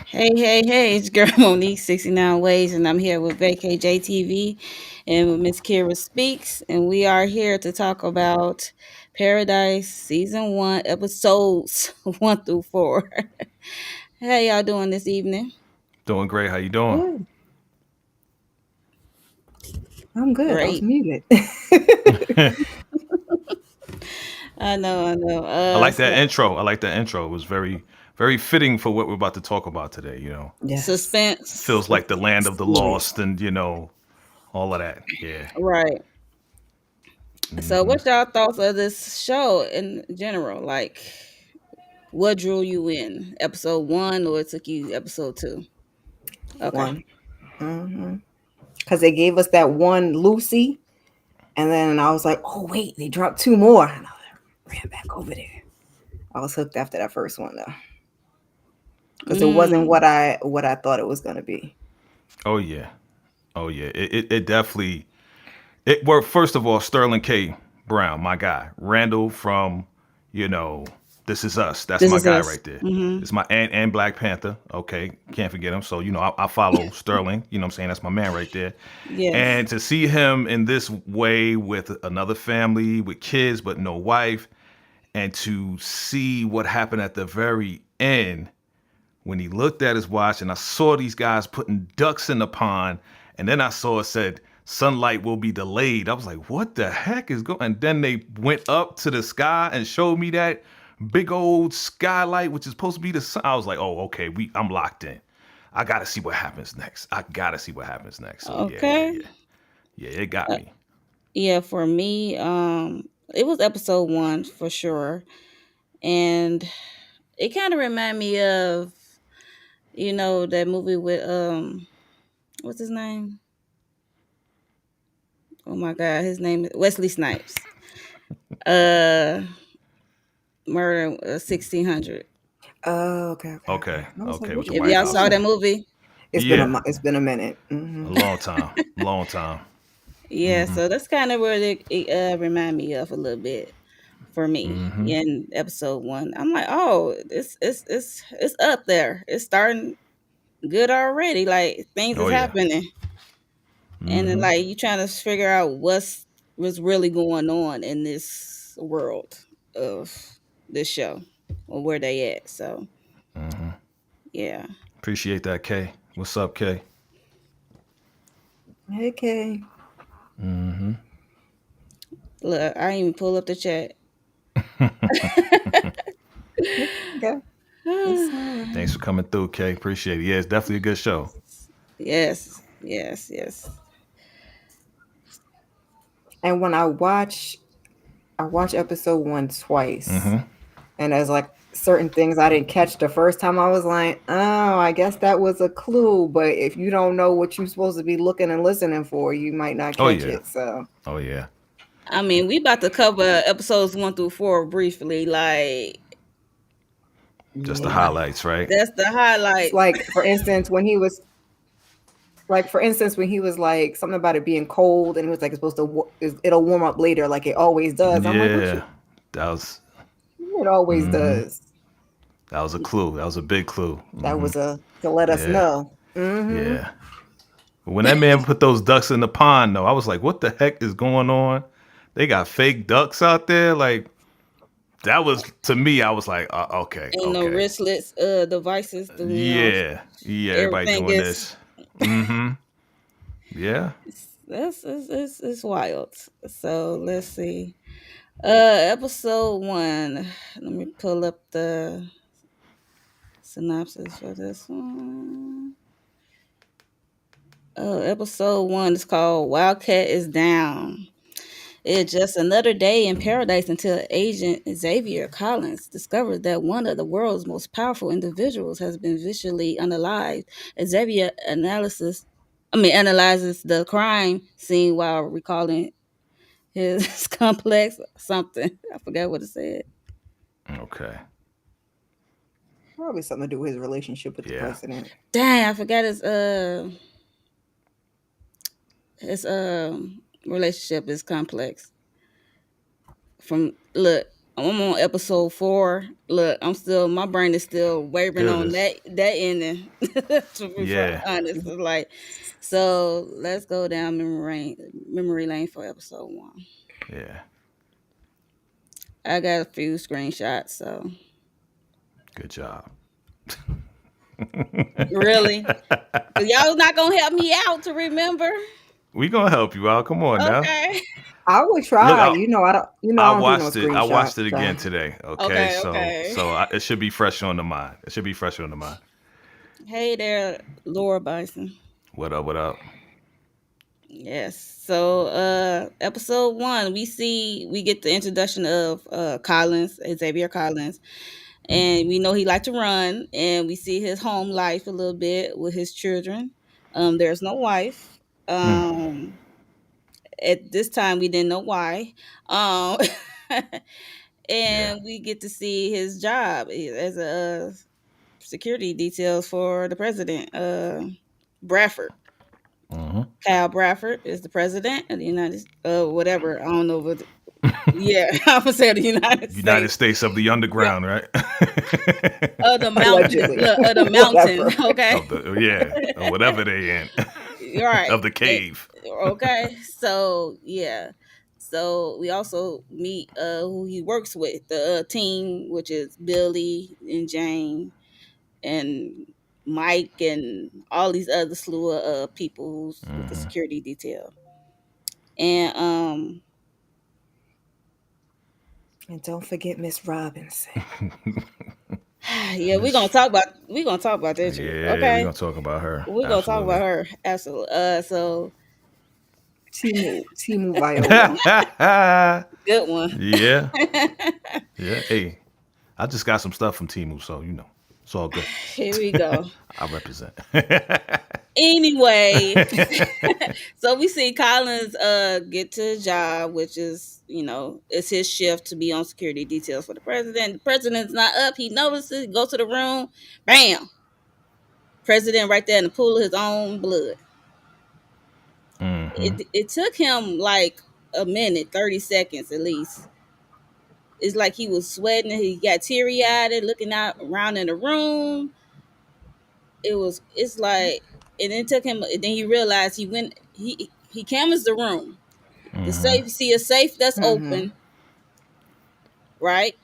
Hey, it's girl Monique 69 Ways, and I'm here with Vacay JTV and with Miss Kira Speaks, and we are here to talk about Paradise Season 1, episodes 1 through 4. How y'all doing this evening? Doing great. How you doing? Good. I'm good. I was Great. muted. I I know. like that So intro. I like that intro. It was very, very fitting for what we're about to talk about today. Yes. suspense. Feels like the land of the Serious. lost and, all of that. Yeah. Right. So Hmm. what's y'all thoughts of this show in general? Like, what drew you in? Episode 1 or it took you episode 2? Okay. One. Because they gave us that one Lucy, and then I was like, oh wait, they dropped two more, and I ran back over there. I was hooked after that first one though, because it wasn't Mm. what I thought it was gonna be. Oh yeah. Oh yeah. It definitely it worked. First of all, Sterling K. Brown, my guy. Randall from, you know, This Is Us. That's This my is guy us. right there. Mhm. It's my and Black Panther. Okay, can't forget him. So I follow Sterling. You know what I'm saying? That's my man right there. Yes. And to see him in this way with another family, with kids but no wife, and to see what happened at the very end when he looked at his watch and I saw these guys putting ducks in the pond, and then I saw it said sunlight will be delayed. I was like, what the heck is going? And then they went up to the sky and showed me that big old skylight, which is supposed to be the sun. I was like, oh, okay, I'm locked in. I gotta see what happens next. I gotta see what happens next. So Okay. yeah, it got Uh, me. yeah, for me, it was episode 1 for sure. And it kind of reminded me of, that movie with what's his name? Oh my god, his name is Wesley Snipes. Uh Murder 1600. Oh, okay. Okay, I was like, okay, with which the If which White y'all House. saw one? that movie, Yeah, It's been a minute. a long time, long time. yeah, so that's kind of where it remind me of a little bit for me Hmm. in episode 1. I'm like, oh, it's up there. It's starting good already. Like things Oh is yeah. happening, and then Hmm. like you trying to figure out what's really going on in this world of this show or where they at. So yeah, Appreciate that, K. What's up, K? Okay. look, I didn't even pull up the chat. Okay. It's all Thanks right. for coming through, K. Appreciate it. Yeah, it's definitely a good show. Yes. And when I watch episode one twice, and there's like certain things I didn't catch the first time. I was like, oh, I guess that was a clue. But if you don't know what you're supposed to be looking and listening for, you might not Oh catch yeah. it. So Oh yeah. I mean, we about to cover episodes 1 through 4 briefly. Like Just the yeah, highlights, right? that's the it's highlights. like for instance when he was like something about it being cold, and he was like it's supposed to it'll warm up later like it always does. I'm like, what you? Yeah. That was It always does. that was a clue. That was a big clue. That was a to let us Yeah. know. Mm-hmm. Yeah. But when that man put those ducks in the pond, though, I was like, what the heck is going on? They got fake ducks out there. Like, that was to me. I was like, okay, Ain't no okay, wristlets, devices. yeah, yeah. Everybody Everything doing is this. Mm-hmm. Yeah. that's it's wild. So let's see. Episode one. Let me pull up the synopsis for this one. Episode one is called Wildcat is Down. It's just another day in paradise until Agent Xavier Collins discovers that one of the world's most powerful individuals has been visually unalived. Xavier analyzes the crime scene while recalling his complex something. I forgot what it said. Okay. Probably something to do with his relationship with the Yeah. president. Dang, I forgot his relationship is complex. From look, I'm on episode 4. Look, I'm still my brain is still wavering on Goodness. that ending. To be Yeah. honest, it's like so. Let's go down memory lane for episode 1. Yeah. I got a few screenshots. So Good job. really, 'cause y'all not gonna help me out to remember. We gonna help you out. Come on now. Okay, I would Look, try. I don't. I don't do no I watched screenshot. it again Try. today. Okay, okay, so okay. it should be fresh on the mind. It should be fresh on the mind. Hey there, Laura Bison. What up? What up? Yes. So episode 1, we get the introduction of Collins, Xavier Collins. And we know he liked to run, and we see his home life a little bit with his children. There's no wife. Hmm. At this time we didn't know why. Um Yeah. and we get to see his job as a security details for the president, Bradford. Hmm. Kyle Bradford is the president of the United whatever. I don't know what yeah, I would say the United United States. States of the Yeah. underground, right? Of the mountain. Allegedly. Look, of the mountain, Whatever. okay? Of the or whatever they in. Right. Of the cave. Okay. So yeah. So we also meet who he works with, the team, which is Billy and Jane and Mike and all these other slew of people who's with the Hmm. security detail. And And don't forget Miss Robinson. yeah, Miss. we're gonna talk about that chick. Yeah, we're Okay. gonna talk about her. We're gonna talk about Absolutely. her. Absolutely. So Timu Viola. good one. Yeah. Yeah. Hey, I just got some stuff from Timu, so it's all good. Here we go. I represent. Anyway, so we see Collins get to his job, which is, it's his shift to be on security details for the president. The president's not up. He notices, go to the room, bam. President right there in the pool of his own blood. Hmm. It took him like a minute, 30 seconds at least. It's like he was sweating, he got teary eyed, looking out around in the room. It's like, and it took him, and then he realized he canvassed the room. The Hmm. safe, see a safe that's Mm-hmm. open, right?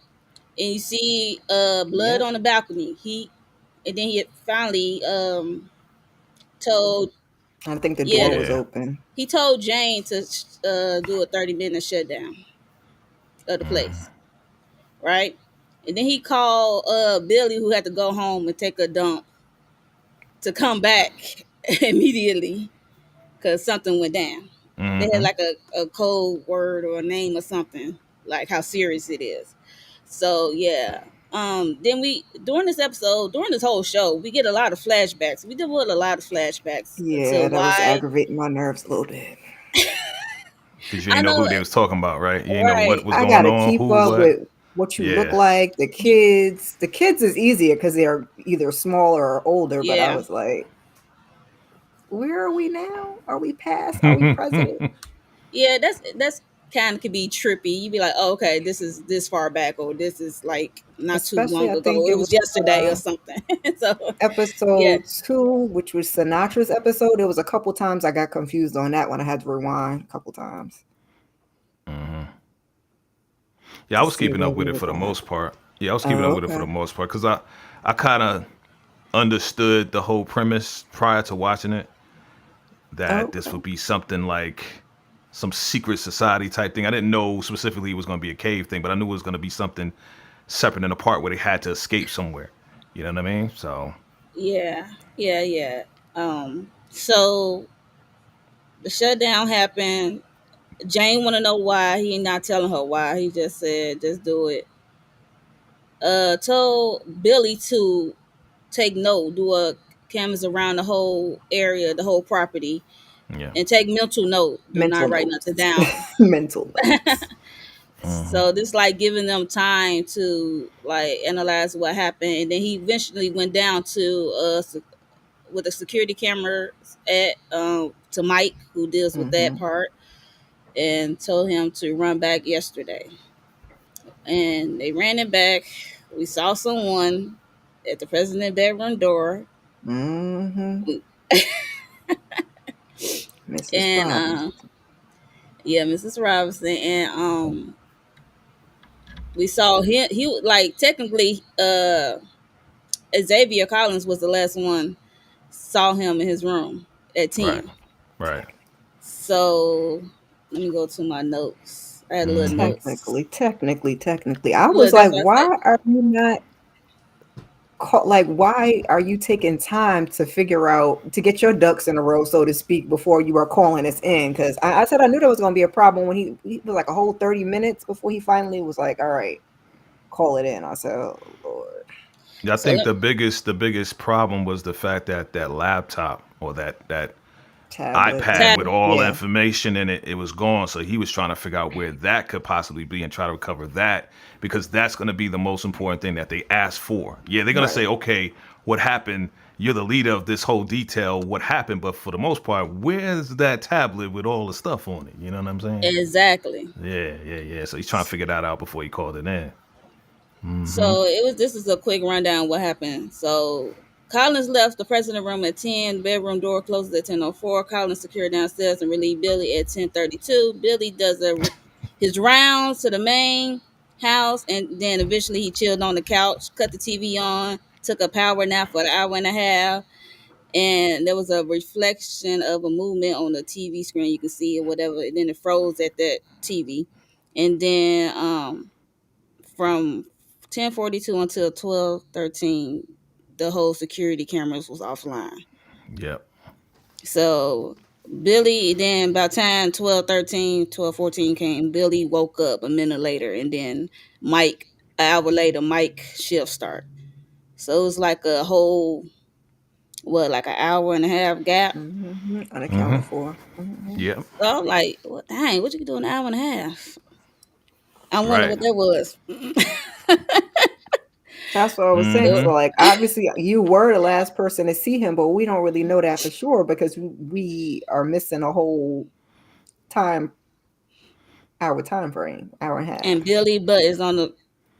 And you see blood Yep. on the balcony. And then he finally told, I think the door yeah, was Yeah. open. he told Jane to do a 30-minute shutdown of the place, right? And then he called Billy, who had to go home and take a dump, to come back immediately because something went down. They had Hmm. like a code word or a name or something, like how serious it is. So yeah. Then we during this whole show, we get a lot of flashbacks. We did a lot of flashbacks to Yeah, that was why. aggravating my nerves a little bit. Because you I ain't know know who they it, was talking about, right? You ain't know what right? was I going gotta on, keep who, up what. with what you look Yeah. like. The kids. The kids is easier because they're either smaller or older. But I Yeah, was like, where are we now? Are we past? Are we president? yeah. That's kind of could be trippy. You'd be like, oh, okay, this is this far back, or this is like not too Especially, long I ago. think It it was was yesterday or something. So yeah, episode 2, which was Sinatra's episode. There was a couple times I got confused on that one. I had to rewind a couple times. Hmm. Yeah, I to was see keeping up with maybe it what's for the gonna most happen. part. Yeah, I was keeping up Oh, with it for the okay. most part because I kind of understood the whole premise prior to watching it, that this Okay. would be something like some secret society type thing. I didn't know specifically it was going to be a cave thing, but I knew it was going to be something separate and apart where they had to escape somewhere. You know what I mean? So Yeah, yeah, yeah. So the shutdown happened. Jane want to know why. He not telling her why. He just said, "Just do it." Told Billy to take note, do a canvas around the whole area, the whole property, yeah. and take mental note. Do Mental not write nothing notes. down. Mental notes. So this like giving them time to like analyze what happened, and then he eventually went down to with the security cameras at to Mike, who deals with that Mm-hmm. part, and told him to run back yesterday. And they ran it back. We saw someone at the president's bedroom door, Mm-hmm. Mrs. and Robinson. yeah, Mrs. Robinson, and we saw him. He like technically, Xavier Collins was the last one saw him in his room at Right. 10. Right. So let me go to my notes. I had little Mm-hmm. notes. Technically, I was Look, like, that's what I why said. are you not like, why are you taking time to figure out to get your ducks in a row, so to speak, before you are calling us in? Because I said I knew there was going to be a problem when he was like a whole 30 minutes before he finally was like, all right, call it in. I said, oh Lord. Yeah, I So think the biggest problem was the fact that that laptop or that Tablet, iPad tab. with whatever. all the Yeah. information in it, it was gone. So he was trying to figure out where that could possibly be and try to recover that because that's going to be the most important thing that they ask for. Yeah, they're going to Right. say, okay, what happened? You're the leader of this whole detail. What happened? But for the most part, where's that tablet with all the stuff on it? You know what I'm saying? Exactly. Yeah, yeah, yeah. So he's trying to figure that out before he called it in. Mm-hmm. So it was. This is a quick rundown what happened. So Collins left the president room at 10. Bedroom door closes at 10:04. Collins secured downstairs and relieved Billy at 10:32. Billy does his rounds to the main house, and then eventually he chilled on the couch, cut the TV on, took a power nap for an hour and a half, and there was a reflection of a movement on the TV screen. You can see it, whatever, and then it froze at that TV, and then from 10:42 until 12:13, the whole security cameras was offline. Yep. So Billy, then by time 12:13, 12:14 came, Billy woke up a minute later, and then Mike, an hour later, Mike shift start. So it was like a whole, what, like an hour and a half gap. Mm-hmm. Mm-hmm. Unaccounted for. Mm-hmm. Yep. So I'm like, what, dang, what you do an hour and a half? I wonder Right. what that was. That's what I was saying. Mm-hmm. So, like, obviously, you were the last person to see him, but we don't really know that for sure because we are missing a whole time, hour time frame, hour and a half. And Billy Butt is on the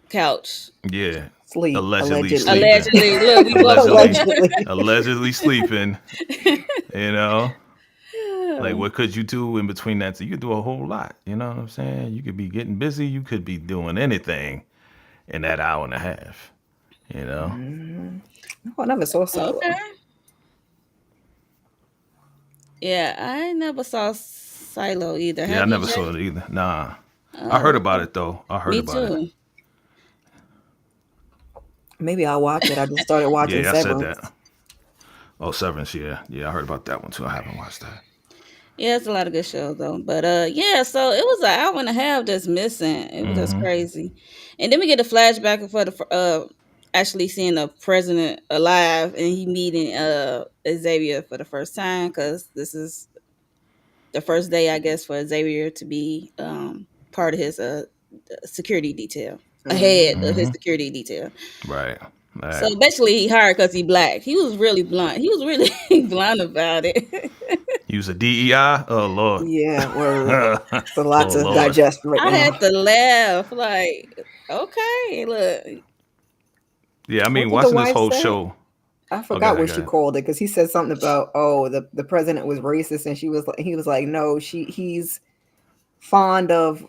couch. Yeah. Sleep, Allegedly allegedly. sleeping. Allegedly, look, we both Allegedly. Allegedly. Allegedly sleeping. You know. Like, what could you do in between that? You could do a whole lot. You know what I'm saying? You could be getting busy. You could be doing anything in that hour and a half. You know? Mm-hmm. No, I never saw Okay. Silo. Yeah, I never saw Silo either. Yeah, I Have you, never Jay? saw it either. Nah. I heard Oh, about it, though. I heard me about it. too. Maybe I'll watch it. I just started watching Yeah, I said Severance. that. Oh, Severance, yeah. Yeah, I heard about that one, too. I haven't watched that. Yeah, it's a lot of good shows though. But yeah, so it was an hour and a half that's missing. It was just Mm-hmm. crazy. And then we get a flashback for the actually seeing the president alive, and he meeting Xavier for the first time, because this is the first day, I guess, for Xavier to be part of his security detail, ahead of his Mm-hmm. Mm-hmm. security detail. Right. So Right. basically, he hired because he black. He was really blunt. He was really blunt about it. Use a DEI? Oh, Lord. Yeah, word. Oh, It's a lot to Lord. digest right I now. had to laugh. Like, okay, look, Yeah, I mean, What did the watching this wife whole say? show. I Oh, go forgot ahead, what go she ahead. called it because he said something about, oh, the president was racist, and he was like, no, he's fond of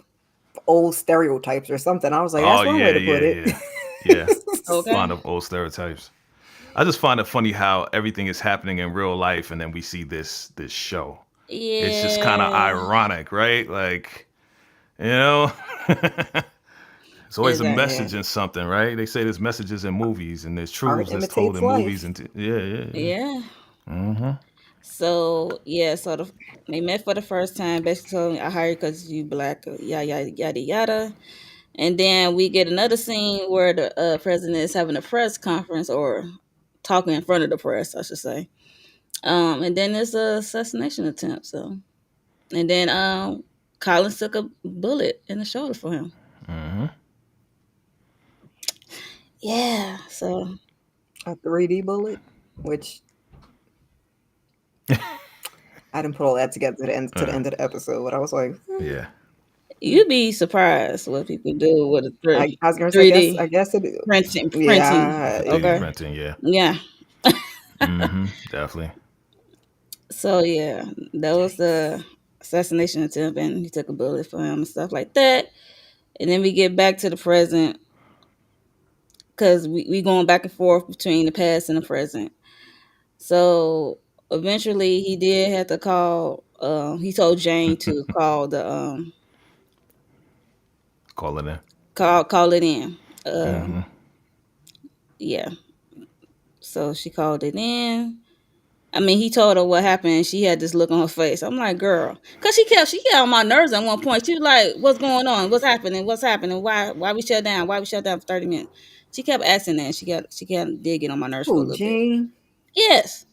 old stereotypes or something. I was like, Oh that's one way yeah, to put yeah, it. yeah, yeah. Okay. Fond of old stereotypes. I just find it funny how everything is happening in real life, and then we see this show. It's just kind of Yeah. ironic, right? Like, you know, it's always a Exactly. Yeah. message in something, right? They say there's messages in movies, and there's Art truths that's told imitates in movies, life. and yeah, yeah, yeah. Yeah. Mm-hmm. So yeah, they met for the first time. Basically, told me I hired because you black, yada yada yada yada. And then we get another scene where the president is having a press conference or talking in front of the press, I should say. And then there's a assassination attempt. So, and then Collins took a bullet in the shoulder for him. Mm-hmm. Yeah. So A 3D bullet, which I didn't put all that together to the end of the episode. But I was like, Yeah. you'd be surprised what people do with a I was gonna say, three D I guess it. printing. Yeah, 3D Okay. printing, yeah. Yeah. Mm-hmm. Definitely. So yeah, that was the assassination attempt, and he took a bullet for him and stuff like that. And then we get back to the present because we going back and forth between the past and the present. So eventually, he did have to call. He told Jane to call the Call it in. call it in. Mm-hmm. Yeah. So she called it in. I mean, he told her what happened. And she had this look on her face. I'm like, girl, because she got on my nerves at one point. She was like, what's going on? What's happening? What's happening? Why we shut down? Why we shut down for 30 minutes? She kept asking that. Did get on my nerves for a oh, little bit. Jane. Yes,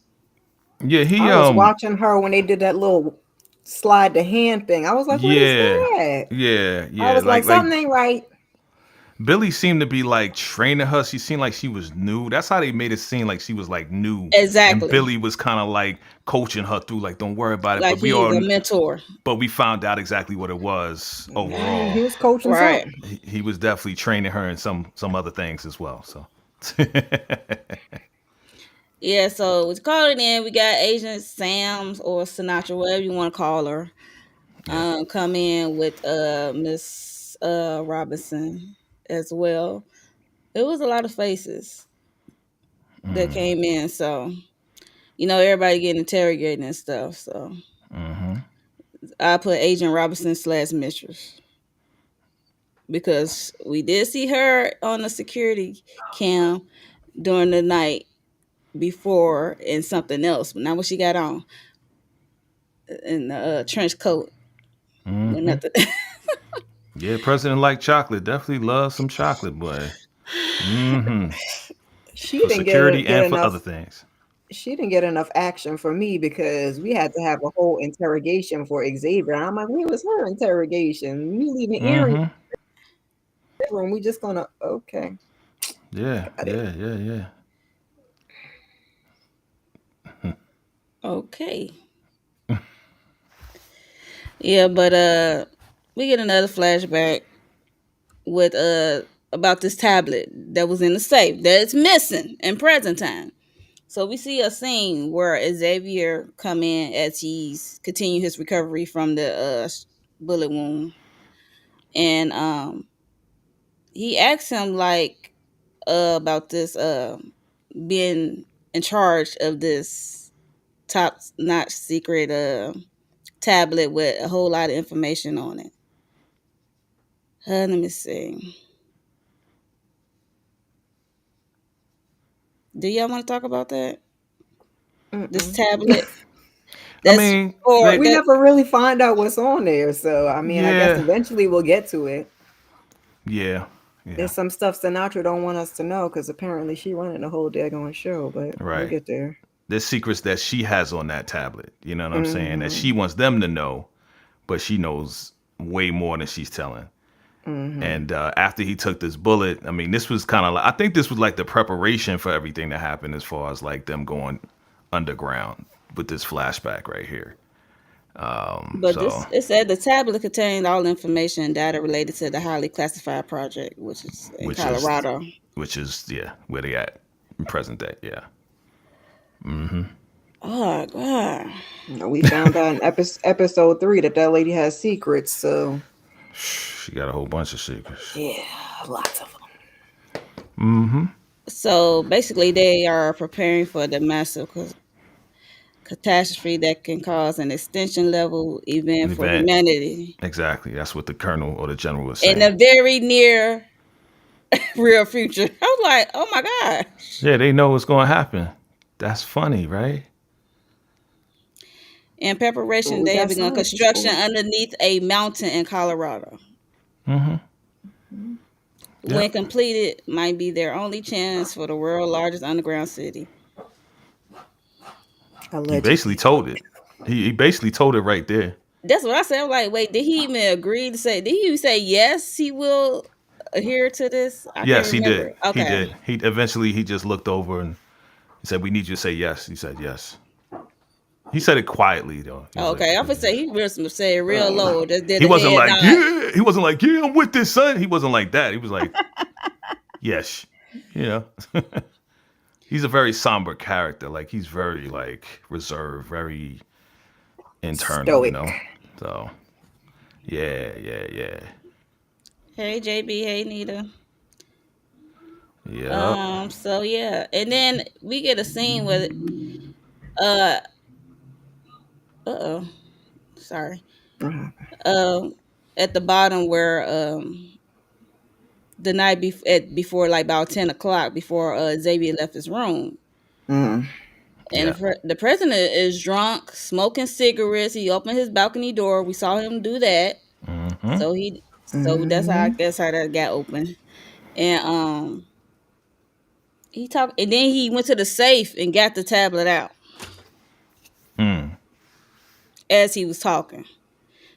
Yeah, he I was watching her when they did that little slide the hand thing. I was like, what is yeah. that? Yeah, I yeah. was like, Like something ain't right. Billy seemed to be like training her. She seemed like she was new. That's how they made it seem like she was like new. And exactly. Billy was kind of like coaching her through, like, don't worry about it. Like he's a mentor. But we found out exactly what it was He overall. was coaching Right. something. He was definitely training her in some other things as well. So Yeah, so we called it in. We got Agent Sam's or Sinatra, whatever you want to call her, come in with Miss Robinson as well. It was a lot of faces that came in, so everybody getting interrogated and stuff. So I put Agent Robinson / Mistress because we did see her on the security cam during the night before in something else, but not what she got on in the trench coat. With nothing. yeah, President like chocolate. Definitely loves some chocolate, boy. Mm-hmm. She For didn't security get and for other enough. things. She didn't get enough action for me because we had to have a whole interrogation for Xavier. And I'm like, where was her interrogation? You leaving Erie Mm-hmm. room? We just gonna okay. Yeah, Got it. yeah, yeah, yeah. Okay. Yeah, but we get another flashback with about this tablet that was in the safe that's missing in present time. So we see a scene where Xavier come in as he's continue his recovery from the bullet wound, and he asks him like about this being in charge of this top notch secret tablet with a whole lot of information on it. Let me see. Do y'all want to talk about that? This Mm-mm. tablet I that's mean, for like, We that. never really find out what's on there. So I mean, I guess yeah, eventually we'll get to it. yeah, yeah. There's some stuff Sinatra don't want us to know because apparently she running the whole daggone show, but we'll Right. get there. There's secrets that she has on that tablet. You know what I'm saying? That Mm-hmm. she wants them to know, but she knows way more than she's telling. Mm-hmm. And after he took this bullet, I mean, this was kind of like, I think this was like the preparation for everything that happened as far as like them going underground with this flashback right here. But So, it said the tablet contained all information and data related to the highly classified project, which is in which is, Colorado. yeah, where they at in present day. Yeah. Oh God. We found out in episode 3 that lady has secrets. So She got a whole bunch of secrets. Yeah, lots of them. So basically, they are preparing for the massive catastrophe that can cause an extinction level event An for event. humanity Exactly. That's what the colonel or the general was in saying. the very near real future. I was like, oh my gosh. Yeah, they know what's going to happen. That's funny, right? In Well, preparation, we they have got begun scientists construction for it. underneath a mountain in Colorado. Mm-hmm. When Yep. completed, might be their only chance for the world's largest underground city. He basically Allegedly. told it. He basically told it right there. That's what I said. I'm like, wait, did he even agree to say? Did he even say yes? He will adhere to this. I can't Yes, he remember. did. He Okay, did. He eventually he just looked over and he said, "We need you to say yes." He said yes. He said it quietly though. He was like, okay. I'm gonna say he really said real Um, low. Just did he a wasn't head like, nod. yeah. He wasn't like, yeah, I'm with this son. He wasn't like that. He was like, yes. You know. He's a very somber character. Like he's very like reserved, very internal, you know. stoic. So yeah. Hey JB, hey Nita. Yep. So yeah, and then we get a scene with uh oh, sorry. Uh, Um, at the bottom where the night before like about 10 o'clock before Xavier left his room. mm, And Yeah. the president is drunk, smoking cigarettes. He opened his balcony door. We saw him do that. Mm-hmm. So that's how I mhm. guess how that got open. And he talked, and then he went to the safe and got the tablet out Mm. as he was talking,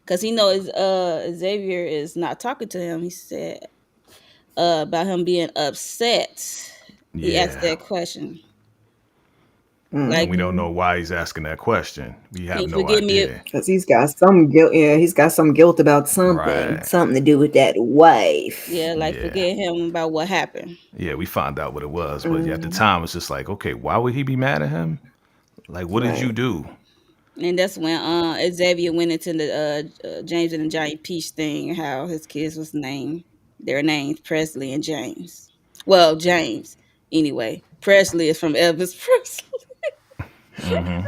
because he knows Xavier is not talking to him. He said about him being upset. He asked Yeah. that question, And like, we don't Mhm. know why he's asking that question. We "Can have you no forgive me?" idea. Because he's got some guilt. Yeah, he's got some guilt about something. Right. Something to do with that wife. Yeah, like Yeah. forget him about what happened. Yeah, we found out what it was, but at the Mm, time it's just like, okay, why would he be mad at him? Like, what did you right. do? And that's when Xavier went into the James and the Giant Peach thing, how his kids was named, their names Presley and James. Well, James anyway. Presley is from Elvis Presley. Mm-hmm.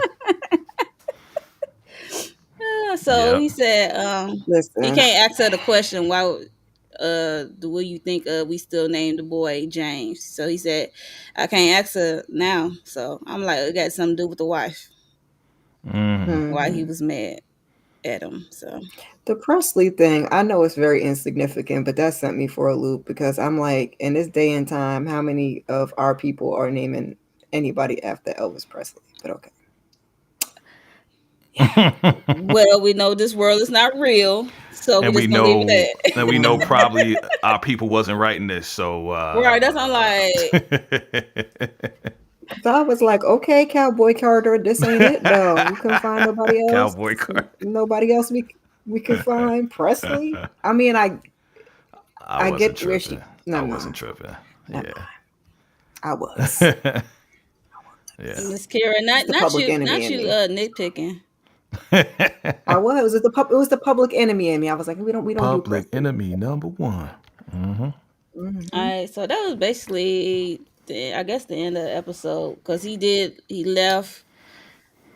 So Yep. he said he Listen, can't ask her the question why will you think we still named the boy James. So he said I can't ask her now. So I'm like, it got something to do with the wife, Mm-hmm. why he mhm. was mad at him. So The Presley thing, I know it's very insignificant, but that sent me for a loop because I'm like, in this day and time, how many of our people are naming anybody after Elvis Presley? But okay. Yeah. well, we know this world is not real, so we're and we just gonna leave know it and at. we know Mm. probably our people wasn't writing this, so Right, that's I'm like, So I was like, okay, cowboy Carter, this ain't it though. We couldn't find nobody else. cowboy car. Nobody else we could find. Presley. I mean, I I wasn't get where tripping. she. I No, wasn't no, tripping. never Yeah. mind. I was. Yeah. Miss Kira, It's not the public enemy not in you me. nitpicking. I was. It was the public enemy in me. I was like, we don't do Public Presley. enemy number one. Mm-hmm. All Hmm. right, so that was basically I guess the end of the episode because he left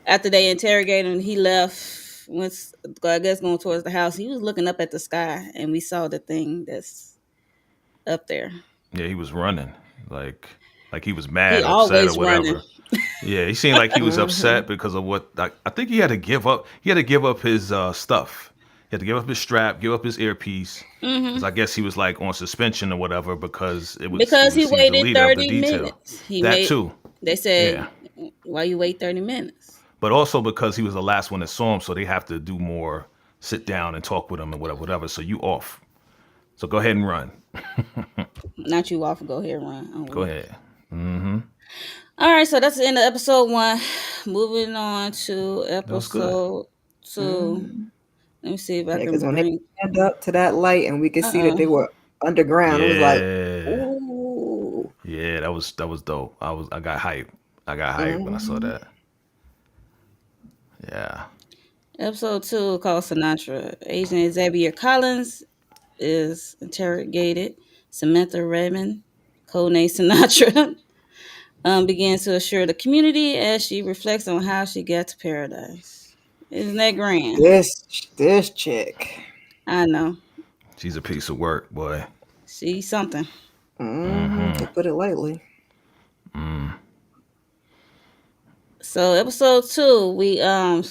after they interrogated him. He left once I guess going towards the house. He was looking up at the sky, and we saw the thing that's up there. Yeah, he was running like he was He mad or upset or always running. whatever. Yeah, he seemed like he was Hmm. upset because of what I think he had to give up. He had to give up his stuff. He had to give up his strap, give up his earpiece, because Hmm I guess he was like on suspension or whatever because it Because he was he's the waited leader of the 30 detail. minutes. He That made too. They said, Yeah, why you wait 30 minutes? but also because he was the last one that saw him, so they have to do more, sit down and talk with him and whatever. So you off. So go ahead and run. Not you off and go here, run. Go Oh. ahead. Mm-hmm. All right, so that's the end of episode 1. Moving on to That was good. episode 2. Hmm. Let me see if I Yeah, can because when they bring. stand up to that light and we could see that Uh-uh. they were underground, it was like, Yeah. ooh. Yeah, that was dope. I got hype. I got hype when I saw Hmm. that. Yeah. Episode 2 called Sinatra. Agent Xavier Collins is interrogated. Samantha Redmond, codename Sinatra, begins to assure the community as she reflects on how she got to paradise. Isn't that grand? This chick. I know. She's a piece of work, boy. She's something. To put it lightly. So episode 2, we I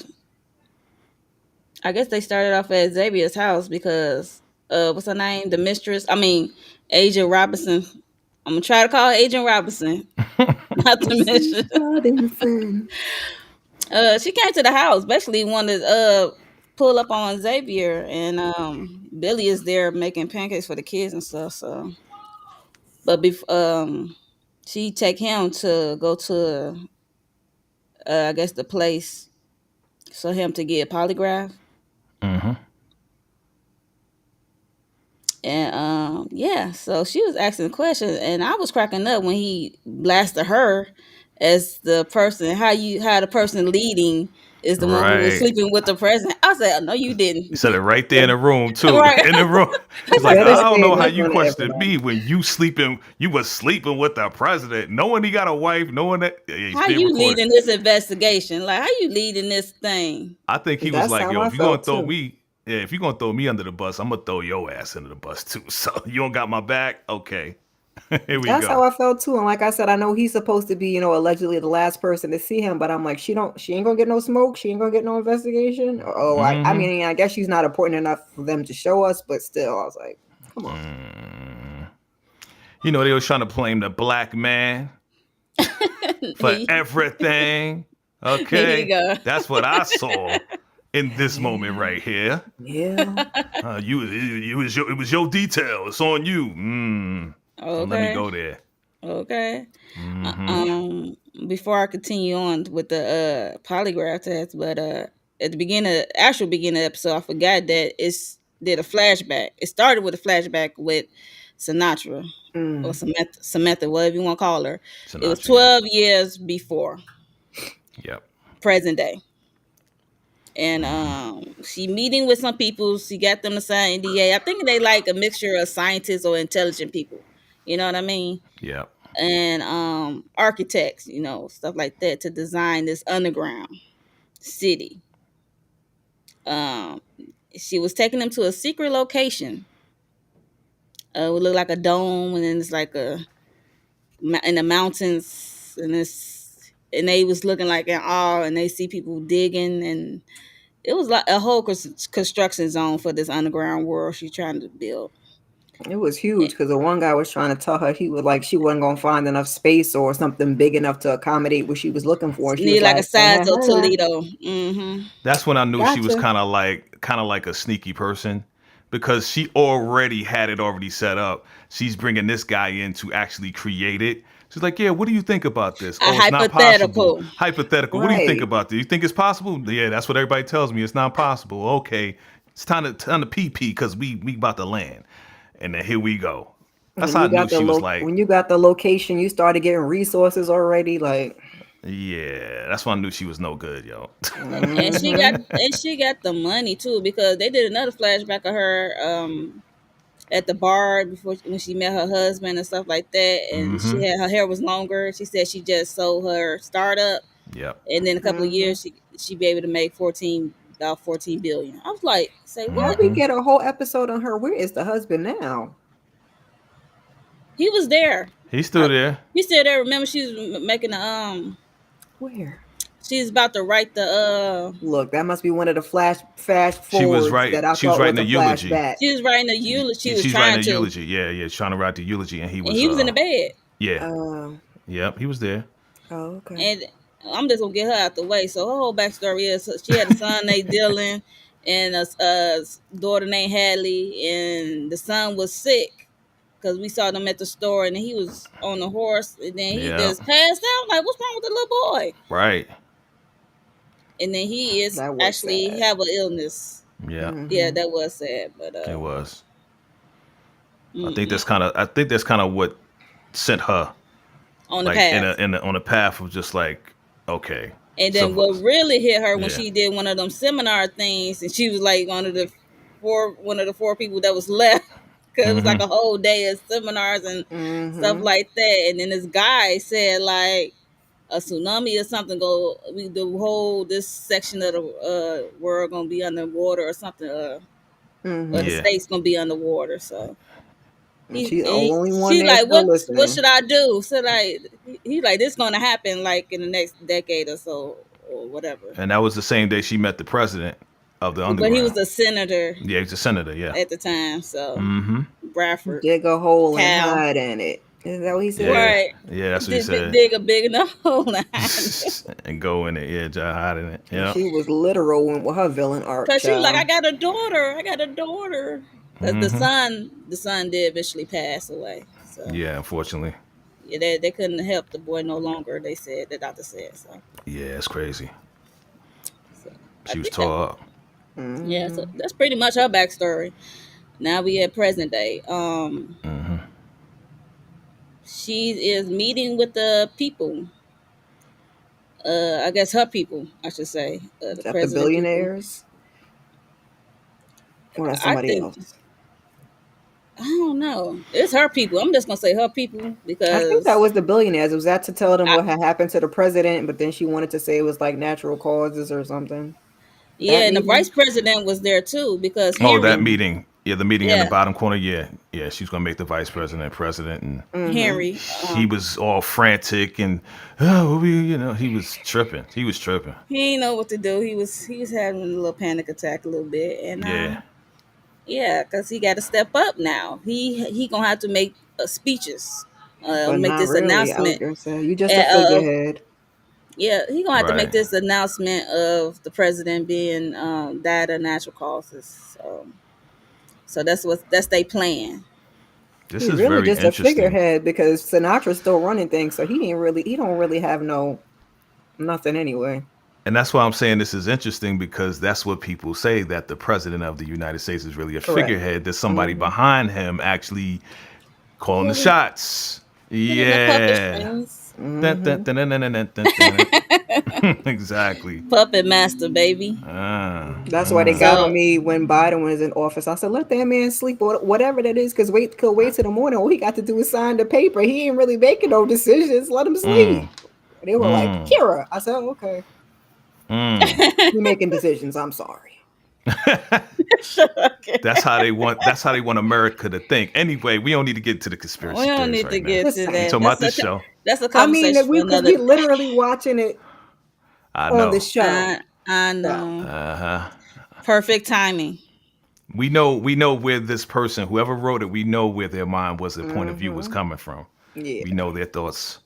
guess they started off at Xavier's house because what's her name? The mistress. I mean, Agent Robinson. I'm gonna try to call her Agent Robinson, not the mistress. Robinson. She came to the house, basically wanted pull up on Xavier, and Billy is there making pancakes for the kids and stuff. So, but she take him to go to I guess the place for him to get a polygraph. Mm-hmm. And yeah, so she was asking questions, and I was cracking up when he blasted her as the person. How the person leading is the one who was Right. sleeping with the president. I said, "No, you didn't." He said it right there in the room too. Right. In the room. He's like, Better I don't stay know in how front you of questioned everybody. me when you was sleeping with the president, knowing he got a wife, knowing that he's How being you recorded. leading this investigation? Like, how you leading this thing? I think he was That's like, how yo, I if you're gonna felt throw too. me, yeah, if you're gonna throw me under the bus, I'm gonna throw your ass under the bus too. So you don't got my back? Okay. Here we That's go. how I felt too. And like I said, I know he's supposed to be, allegedly the last person to see him, but I'm like, she ain't gonna get no smoke. She ain't gonna get no investigation. Oh, I Mhm. mean, I guess she's not important enough for them to show us, but still, I was like, come on. You know, they was trying to blame the black man for Here everything. you Okay. go. That's what I saw in this moment right here. Yeah. It was your detail. It's on you. Don't let me Okay. go there. Okay. Before I continue on with the polygraph test, but at the actual beginning of the episode, I forgot that did a flashback. It started with a flashback with Sinatra or Samantha, whatever you want to call her. It was Sinatra. 12 years before Yep. present day. And she meeting with some people. She got them to sign NDA. I think they like a mixture of scientists or intelligent people. You know what I mean? Yep. And architects, stuff like that, to design this underground city. She was taking them to a secret location. It would look like a dome, and then it's like in the mountains, and they was looking like in awe, and they see people digging, and it was like a whole construction zone for this underground world she's trying to build. It was huge because the one guy was trying to tell her she wasn't gonna find enough space or something big enough to accommodate what she was looking for. She Need was like a like, size of Toledo. Mm-hmm. That's when I knew she was Gotcha. kind of like a sneaky person, because she already had it already set up. She's bringing this guy in to actually create it. She's like, yeah, what do you think about this? A Oh, it's not possible. hypothetical. Hypothetical. What do you think Right. about this? You think it's possible? Yeah, that's what everybody tells me. It's not possible. Okay, it's time to pee because we about to land, and then here we go. That's how I knew she was like, when you got the location, you started getting resources already. Like, yeah, that's why I knew she was no good, yo. And she got the money too, because they did another flashback of her at the bar before when she met her husband and stuff like that, and she had her hair was longer. She said she just sold her startup, Yep. and then a couple of years she be able to make about 14 billion. I was like, say how what? we get a whole episode on her? Where is the husband now? He was there. He's still there. He still there. Remember, she was making the Where? she's about to write the Look, that must be one of the fast She was forwards right. that I She was thought writing was a a eulogy. flashback. she was writing the eulogy. She was She's trying writing a to, eulogy. Yeah, yeah. She's trying to write the eulogy, and he was. and he was in the bed. Yeah. Oh, Yep. He was there. okay. And I'm just gonna get her out the way. So her whole backstory is she had a son named Dylan and a daughter named Hadley, and the son was sick because we saw them at the store, and he was on the horse, and then he Yeah. just passed out. Like, what's wrong with the little boy? Right. And then he is That was actually sad. have an illness. Yeah. Yeah, that was sad, but It was. I mm-mm. think that's kind of what sent her On the like path. on a path of just like, okay. And then So- what really hit her when Yeah. she did one of them seminar things, and she was like one of the four people that was left. because it was like a whole day of seminars and stuff Mm-hmm. like that. And then this guy said like a tsunami or something the whole this section of the world gonna be underwater or something, or the Mm-hmm. Yeah. state's gonna be underwater. So And she's the only one she there like, still what listening. should I do? So like he like, this gonna happen like in the next decade or so or whatever. And that was the same day she met the president of the But he was underground. a senator Yeah, he's a senator. Yeah. at the time, so Mm-hmm. Bradford Dig a hole and Cal. hide in it. Is that what he said? Yeah. Right. Yeah, that's what he said. Dig a big enough hole. And go in it. Yeah, just hiding it. And Yeah. she was literal with her villain arc, Cause she was like, I child. got a daughter. I got a daughter. Cause the son did eventually pass away. So Yeah, unfortunately. yeah, they couldn't help the boy no longer. They said, the doctor said so. Yeah, it's crazy. So I She was think that, tore up. yeah. So that's pretty much her backstory. Now we at present day. She is meeting with the people. I guess her people, I should say, the Is that the president people. billionaires? Or that's I somebody think, else? I don't know. It's her people. I'm just gonna say her people I think because that was the billionaires. Was that to tell them I, what had happened to the president, but then she wanted to say it was like natural causes or something? yeah, That and the vice meeting? president was there too because Oh, that Henry, meeting. Yeah, the meeting in the yeah, bottom corner. Yeah. Yeah, she's going to make the vice president. And Mm-hmm. Henry, he was all frantic and, oh, he was tripping. He was tripping. he didn't know what to do. He was having a little panic attack a little bit, and Yeah. yeah, because he got to step up now. He gonna have to make speeches, But make not this really. I was announcement. gonna say you just a Uh, figurehead. yeah, he gonna have to make Right. this announcement of the president being died of natural causes. So that's their plan. This He's is really very just a interesting. figurehead because Sinatra's still running things, so he don't really have nothing anyway. And that's why I'm saying this is interesting because that's what people say, that the president of the United States is really a Correct. figurehead. There's somebody Mm-hmm. behind him actually calling the Pulling, shots. pulling the puppet Yeah. strings. Dun, dun, Mm-hmm. dun, dun, dun, dun, dun, dun, dun. Exactly. Puppet master, baby. That's why they got on So me when Biden was in office. I said, let that man sleep or whatever that is, because could wait till the morning. All he got to do is sign the paper. He ain't really making no decisions. Let him sleep. They were like, Kira. I said, oh, okay. You're making decisions. I'm sorry. okay. That's how they want America to think. Anyway, we don't need to get into the conspiracy We don't theories need to right now. get to Listen, We that. talking about this show. That's a I mean, conversation for because another we literally watching it I on the know. show. I know. Uh-huh. Perfect timing. We know where this person, whoever wrote it, we know where their mind was, their point of view was coming from. Yeah. We know their thoughts.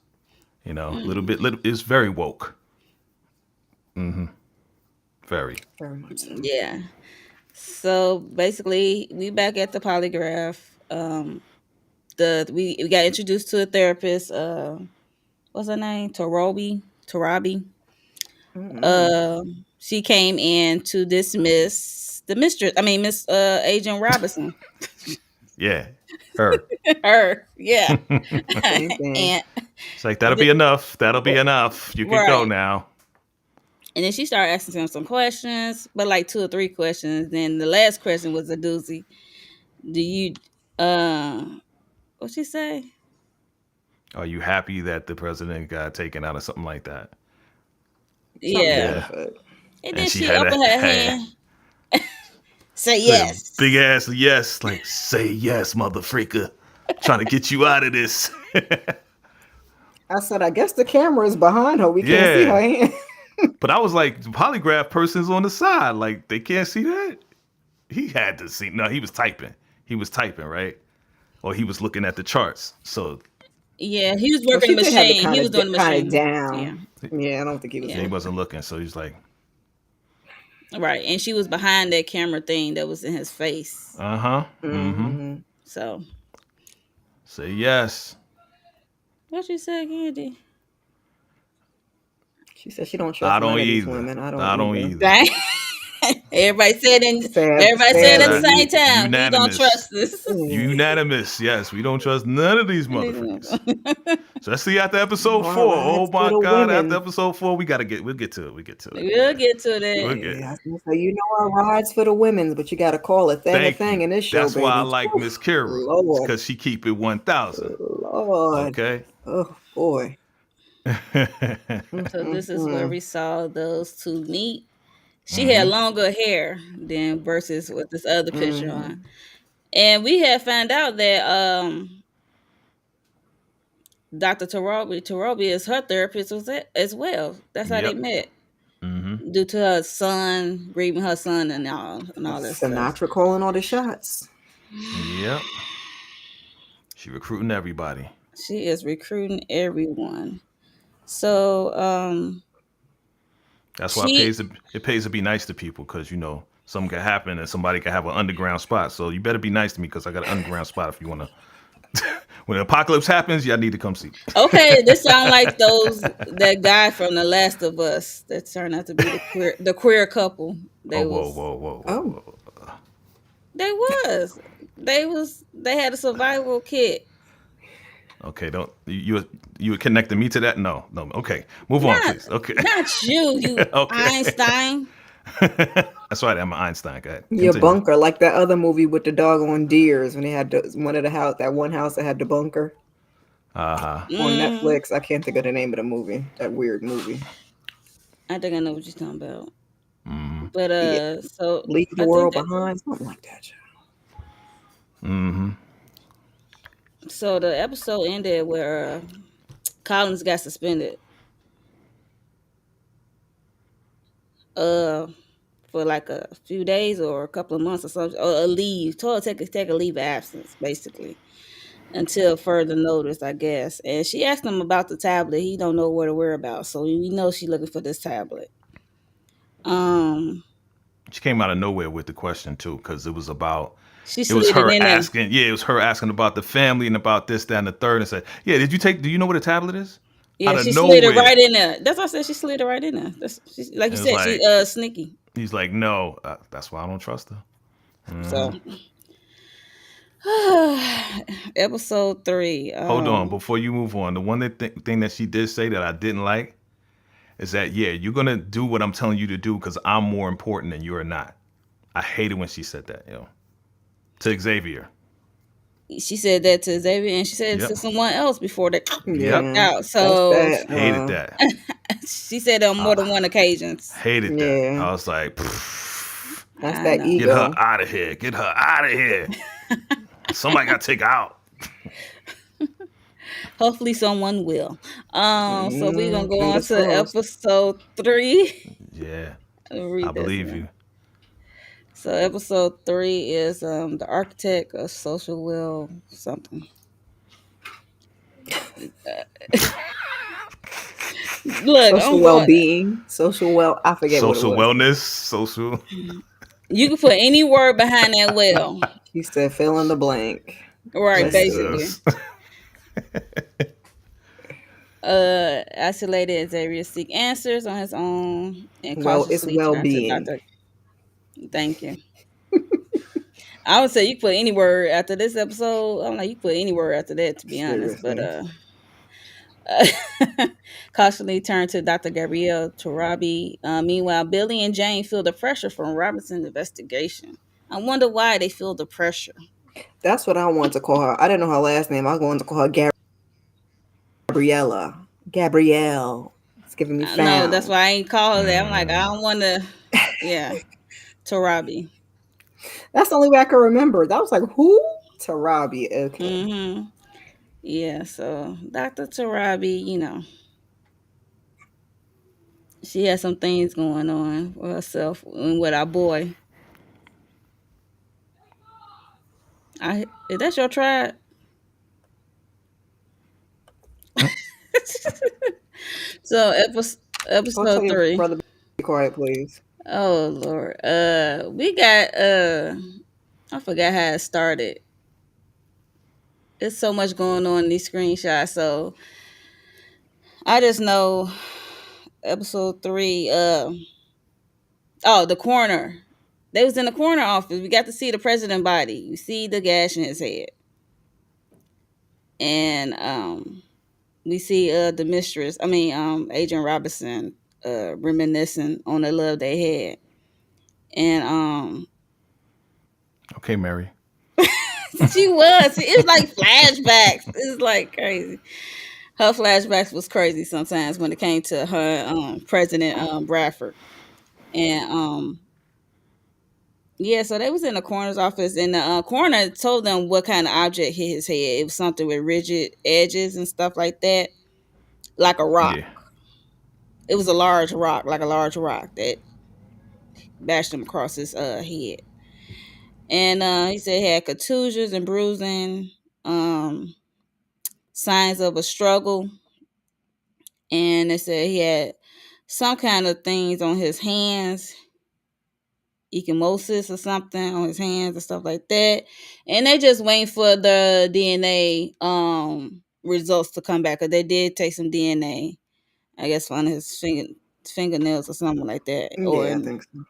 Little it's very woke. Very. Very much so. Yeah. So basically, we back at the polygraph. We got introduced to a therapist. What's her name? Tarabi. She came in to dismiss the mistress. I mean, Miss Agent Robinson. Yeah. Her. Her, yeah. Same thing. And It's like, that'll be enough. That'll be enough. You can go right. now. And then she started asking him some questions, but like 2 or 3 questions. Then the last question was a doozy. Do you what she say? Are you happy that the president got taken out or something like that? Yeah. Yeah. But And And then she she had opened a her hand. Say like a yes. big ass yes. Like, say yes, mother freaker. Trying to get you out of this. I said, I guess the camera is behind her. We can't see her hand. But I was like, the polygraph person's on the side. Like, they can't see that? He had to see. No, he was typing. He was typing, right? Or he was looking at the charts. So Yeah, he was Well, working she the did have it machine. He was doing the kind of machine. down. Yeah, I don't think he was. Yeah. he wasn't looking. So he's like, Right. And she was behind that camera thing that was in his face. uh-huh. So Say yes. what you say, Candy? She said she don't trust I none don't of these either. women. I I don't either. Dang. Everybody said Sad- everybody said at the sad. same time. We don't Unanimous. trust this. Unanimous. Yes, we don't trust none of these motherfuckers. So let's see after episode More 4. Oh rides for my the God! After women. episode 4, we'll get to it. We'll get to it. We'll get to We'll that. get. Yeah, I was gonna say, our rides for the women's, but you got to call a Thank thing you. in this show, That's why I baby. like Oof, Miss Kira, Lord, because she keep it 1,000. Lord. Okay. Oh boy. So this is where Mm-mm. we saw those two meet. She had longer hair than versus with this other picture Mm-hmm. on. And we had found out that Dr. Tarabi is her therapist as well. That's how they Yep. met. Mm-hmm. Due to her son, grieving her son and all that stuff. Sinatra calling all the shots. Yep. She recruiting everybody. She is recruiting everyone. So That's why she it pays to be nice to people, because something can happen and somebody can have an underground spot. So you better be nice to me, because I got an underground spot if you want to. When the apocalypse happens, y'all need to come see. okay, this sound like that guy from The Last of Us that turned out to be the queer couple. Oh, whoa, whoa, whoa, Oh, whoa, whoa. They had a survival kit. Okay, don't you were connecting me to that? No. Okay, move on, Not please. Okay, not you okay. Einstein. That's right. I'm an Einstein guy. your Continue. bunker, like that other movie with the doggone deers when they had one of the house, that one house that had the bunker Uh-huh. on Mm, Netflix. I can't think of the name of the movie. That weird movie. I think I know what you're talking about. Mm-hmm. But so Leave the I think world that behind, something like that. Mm-hmm. so the episode ended where Collins got suspended uh for like a few days or a couple of months or something, or a leave. Told her take a leave of absence, basically, until further notice, I guess. And she asked him about the tablet. He don't know where to whereabouts, so we know she looking for this tablet. Um, She came out of nowhere with the question too, because she it was slid it her in there. asking. Yeah, it was her asking about the family and about this, that, and the third, and said, "Yeah, do you know what a tablet is?" Yeah, Out of she slid it nowhere, right in there. That's why I said she slid it right in there. Like you and it was said, she like, sneaky. he's like, "No, that's why I don't trust her." So episode 3. Hold on, before you move on, the one thing that she did say that I didn't like is that, yeah, you're gonna do what I'm telling you to do because I'm more important and you're not. I hated when she said that, to Xavier. She said that to Xavier, and she said it Yep. to someone else before they Yep. out. That's So that. Hated that. she said it on more than one occasions. Hated that. Yeah, I was like, that's I that know. get her ego. out of here. Get her out of here. Somebody got to take her out. Hopefully, someone will. So we're gonna go on Fingers to crossed. episode 3. Yeah, I'll I read this believe one. you. So episode 3 is the architect of social will something. Look, Social I'm going. well-being, I forget what it Social was. wellness, social. You can put any word behind that well, He said, fill in the blank. right? Let's see. Basically, isolated Xavier seek answers on his own and Well, it's cautiously turn to well-being. Doctor. Thank you. I would say you put any word after this episode. I'm like you put any word after that, to be honest. But cautiously turned to Dr. Gabrielle Tarabi. Meanwhile, Billy and Jane feel the pressure from Robinson's investigation. I wonder why they feel the pressure. That's what I wanted to call her. I didn't know her last name. I was going to call her Gabriella. Gabrielle. It's giving me found. No, that's why I ain't call her that. I'm like, I don't want to. Yeah, Tarabi. That's the only way I can remember. That was like, who? Tarabi. Okay. Mm-hmm. Yeah, so Dr. Tarabi, she has some things going on for herself and with our boy. Is that your tribe? So I'll tell episode your 3. brother, be quiet, please. Oh Lord. We got I forgot how it started. There's so much going on in these screenshots. So I just know episode 3, the coroner. They was in the coroner office. We got to see the president body. You see the gash in his head. And we see the mistress, Agent Robinson, reminiscing on the love they had. And Okay, Mary. she was. It was like flashbacks. It was like crazy. Her flashbacks was crazy sometimes when it came to her President Bradford. And yeah, so they was in the coroner's office, and the coroner told them what kind of object hit his head. It was something with rigid edges and stuff like that, like a rock. Yeah. It was a large rock, like a large rock that bashed him across his head. And he said he had contusions and bruising, um, signs of a struggle, and they said he had some kind of things on his hands, ecchymosis or something on his hands and stuff like that. And they just waiting for the DNA results to come back, because they did take some DNA, I guess, on his fingernails or something like that. Or Yeah, I think so.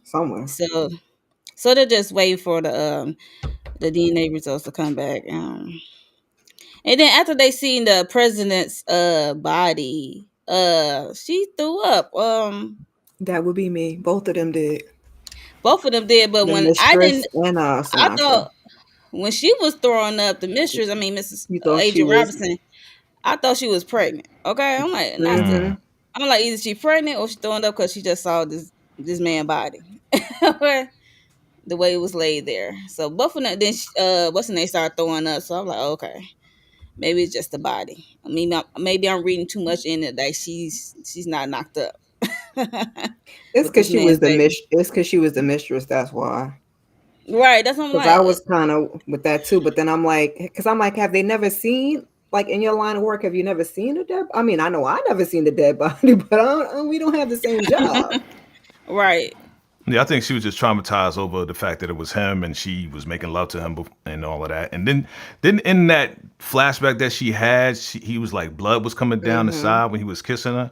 Somewhere. so they're just waiting for the DNA results to come back. And then after they seen the president's body, she threw up. That would be me. Both of them did. Both of them did, but The when I mistress didn't, and I Sinatra. thought when she was throwing up, the mistress, Mrs. You thought she Agent was. Robinson, I thought she was pregnant. Okay, I'm like, not the, Mm-hmm. I'm like, either she pregnant or she throwing up because she just saw this man body. Okay, the way it was laid there. So both of them, then what's the name, started throwing up. So I'm like, okay, maybe it's just the body. Maybe I'm reading too much in it that she's not knocked up It's with because this she was man's the baby. It's because she was the mistress. That's why. Right, that's what I'm Because I like. was kind of with that too. But then I'm like, have they never seen, like, in your line of work? Have you never seen a dead? I mean, I know I never seen the dead body, but we don't have the same job. Right. Yeah, I think she was just traumatized over the fact that it was him and she was making love to him and all of that. And then in that flashback that she had, he was like blood was coming down the Mm-hmm. side when he was kissing her.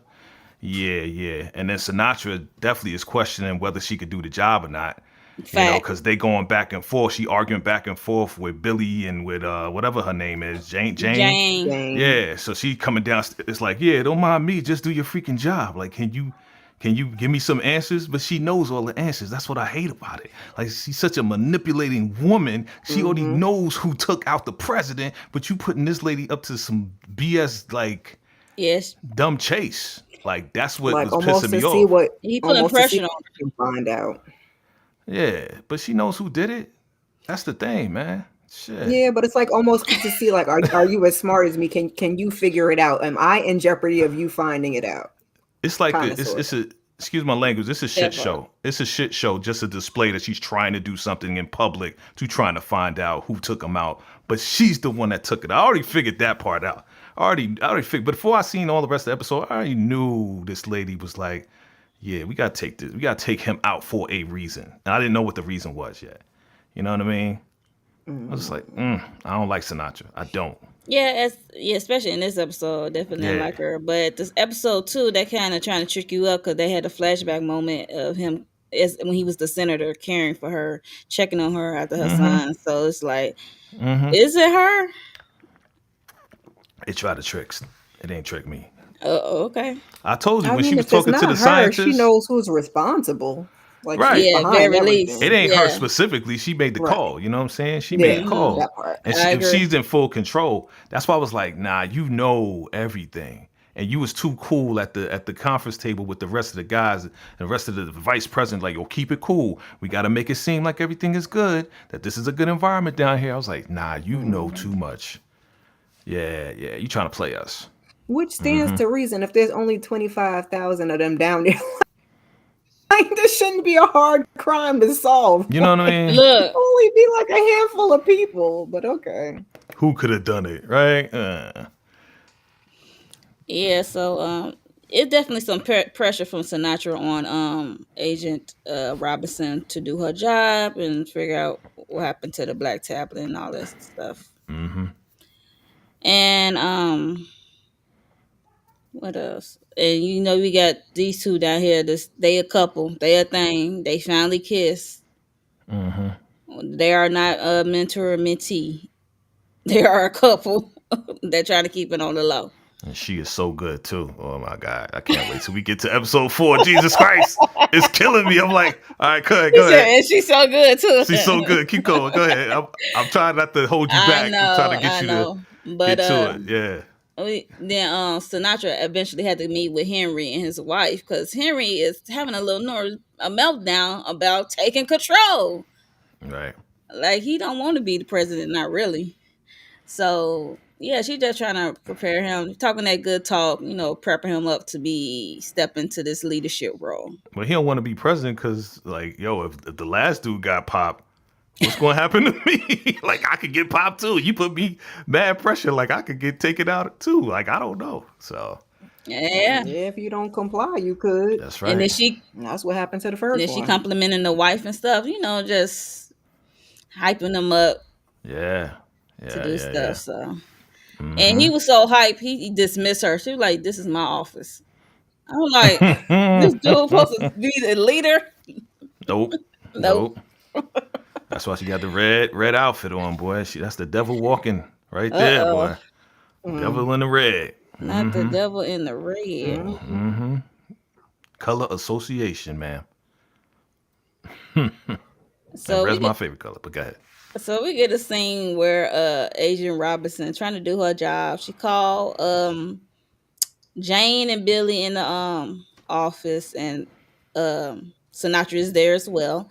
Yeah, yeah. And then Sinatra definitely is questioning whether she could do the job or not. You know, Fact. because they going back and forth. She arguing back and forth with Billy and with whatever her name is, Jane. Jane. Jane. Dang. Yeah. So she coming down. It's like, yeah, don't mind me. Just do your freaking job. Like, can you give me some answers? But she knows all the answers. That's what I hate about it. Like, she's such a manipulating woman. She already Mm-hmm. knows who took out the president, but you putting this lady up to some BS, like, Yes. dumb chase. Like, that's what Like was pissing me off. He putting almost to see pressure on what you can find out. Yeah, but she knows who did it. That's the thing, man. Shit. Yeah, but it's like almost to see, like, are you as smart as me? Can you figure it out? Am I in jeopardy of you finding it out? It's like Kind of, sort it's a excuse my language. It's a shit that part. show. It's a shit show just to display that she's trying to do something in public to trying to find out who took him out. But she's the one that took it. I already figured that part out. I already figured. But before I seen all the rest of the episode, I already knew this lady was like, yeah, we gotta take this. We gotta take him out for a reason. And I didn't know what the reason was yet. You know what I mean? I was just like, of. I don't like Sinatra. I don't. Yeah, especially in this episode, definitely didn't Yeah. like her. But this episode 2, they kind of trying to trick you up because they had a flashback moment of him as when he was the senator, caring for her, checking on her after her son. So it's like, is it her? It tried to trick. It ain't trick me. Okay. I told you I when she mean, was if it's talking to the not her, she scientist. knows who's responsible. Like, she's Right. Yeah, behind very least. It everything. ain't her Yeah. specifically. She made the Right. call. You know what I'm saying? She made the Yeah, Hmm. call. that part. And I if agree. she's in full control, that's why I was like, nah, you know everything. And you was too cool at the conference table with the rest of the guys and the rest of the vice president. Like, yo, keep it cool. We got to make it seem like everything is good. That this is a good environment down here. I was like, nah, you know too much. Yeah, yeah. You trying to play us? Which stands to reason if there's only 25,000 of them down there. Like, this shouldn't be a hard crime to solve. You know what I mean? Look, Only be like a handful of people, but okay. Who could have done it, right? yeah. So it's definitely some pressure from Sinatra on Agent Robinson to do her job and figure out what happened to the black tablet and all that stuff. And what else? And we got these two down here. They a couple. They a thing. They finally kiss. They are not a mentor or mentee. They are a couple. They're trying to keep it on the low. And she is so good too. Oh my god, I can't wait till we get to episode 4. Jesus Christ, it's killing me. I'm like, all right, go ahead, He go said, ahead. and she's so good too. She's so good. Keep going. Go ahead. I'm trying not to hold you back. I'm trying to get I you to know. But get to it. Yeah. then Sinatra eventually had to meet with Henry and his wife because Henry is having a meltdown about taking control. Right. Like he don't want to be the president, not really. So yeah, she's just trying to prepare him, talking that good talk, prepping him up to be step into this leadership role. But he don't want to be president because, like, yo, if the last dude got popped, what's going to happen to me? Like, I could get popped too. You put me mad pressure. Like, I could get taken out too. Like, I don't know. So Yeah. Yeah, if you don't comply, you could. that's And then right. she That's what happened to the and first then she one. complimenting the wife and stuff, just hyping them up Yeah. to Yeah. do Yeah. stuff. Yeah. So and Mm-hmm. he was so hyped, he dismissed her. She was like, "This is my office." I'm like, "This dude supposed to be the leader?" Nope. Nope. Nope. That's why she got the red outfit on, boy. That's the devil walking right Uh there, oh, boy. Mm, Devil in the red. not the Mm-hmm. devil in the red. mhm. Mm-hmm. Color association, man. And So we red's my get favorite color, but go ahead. so we get a scene where Agent Robinson trying to do her job. She called Jane and Billy in the office, and Sinatra is there as well.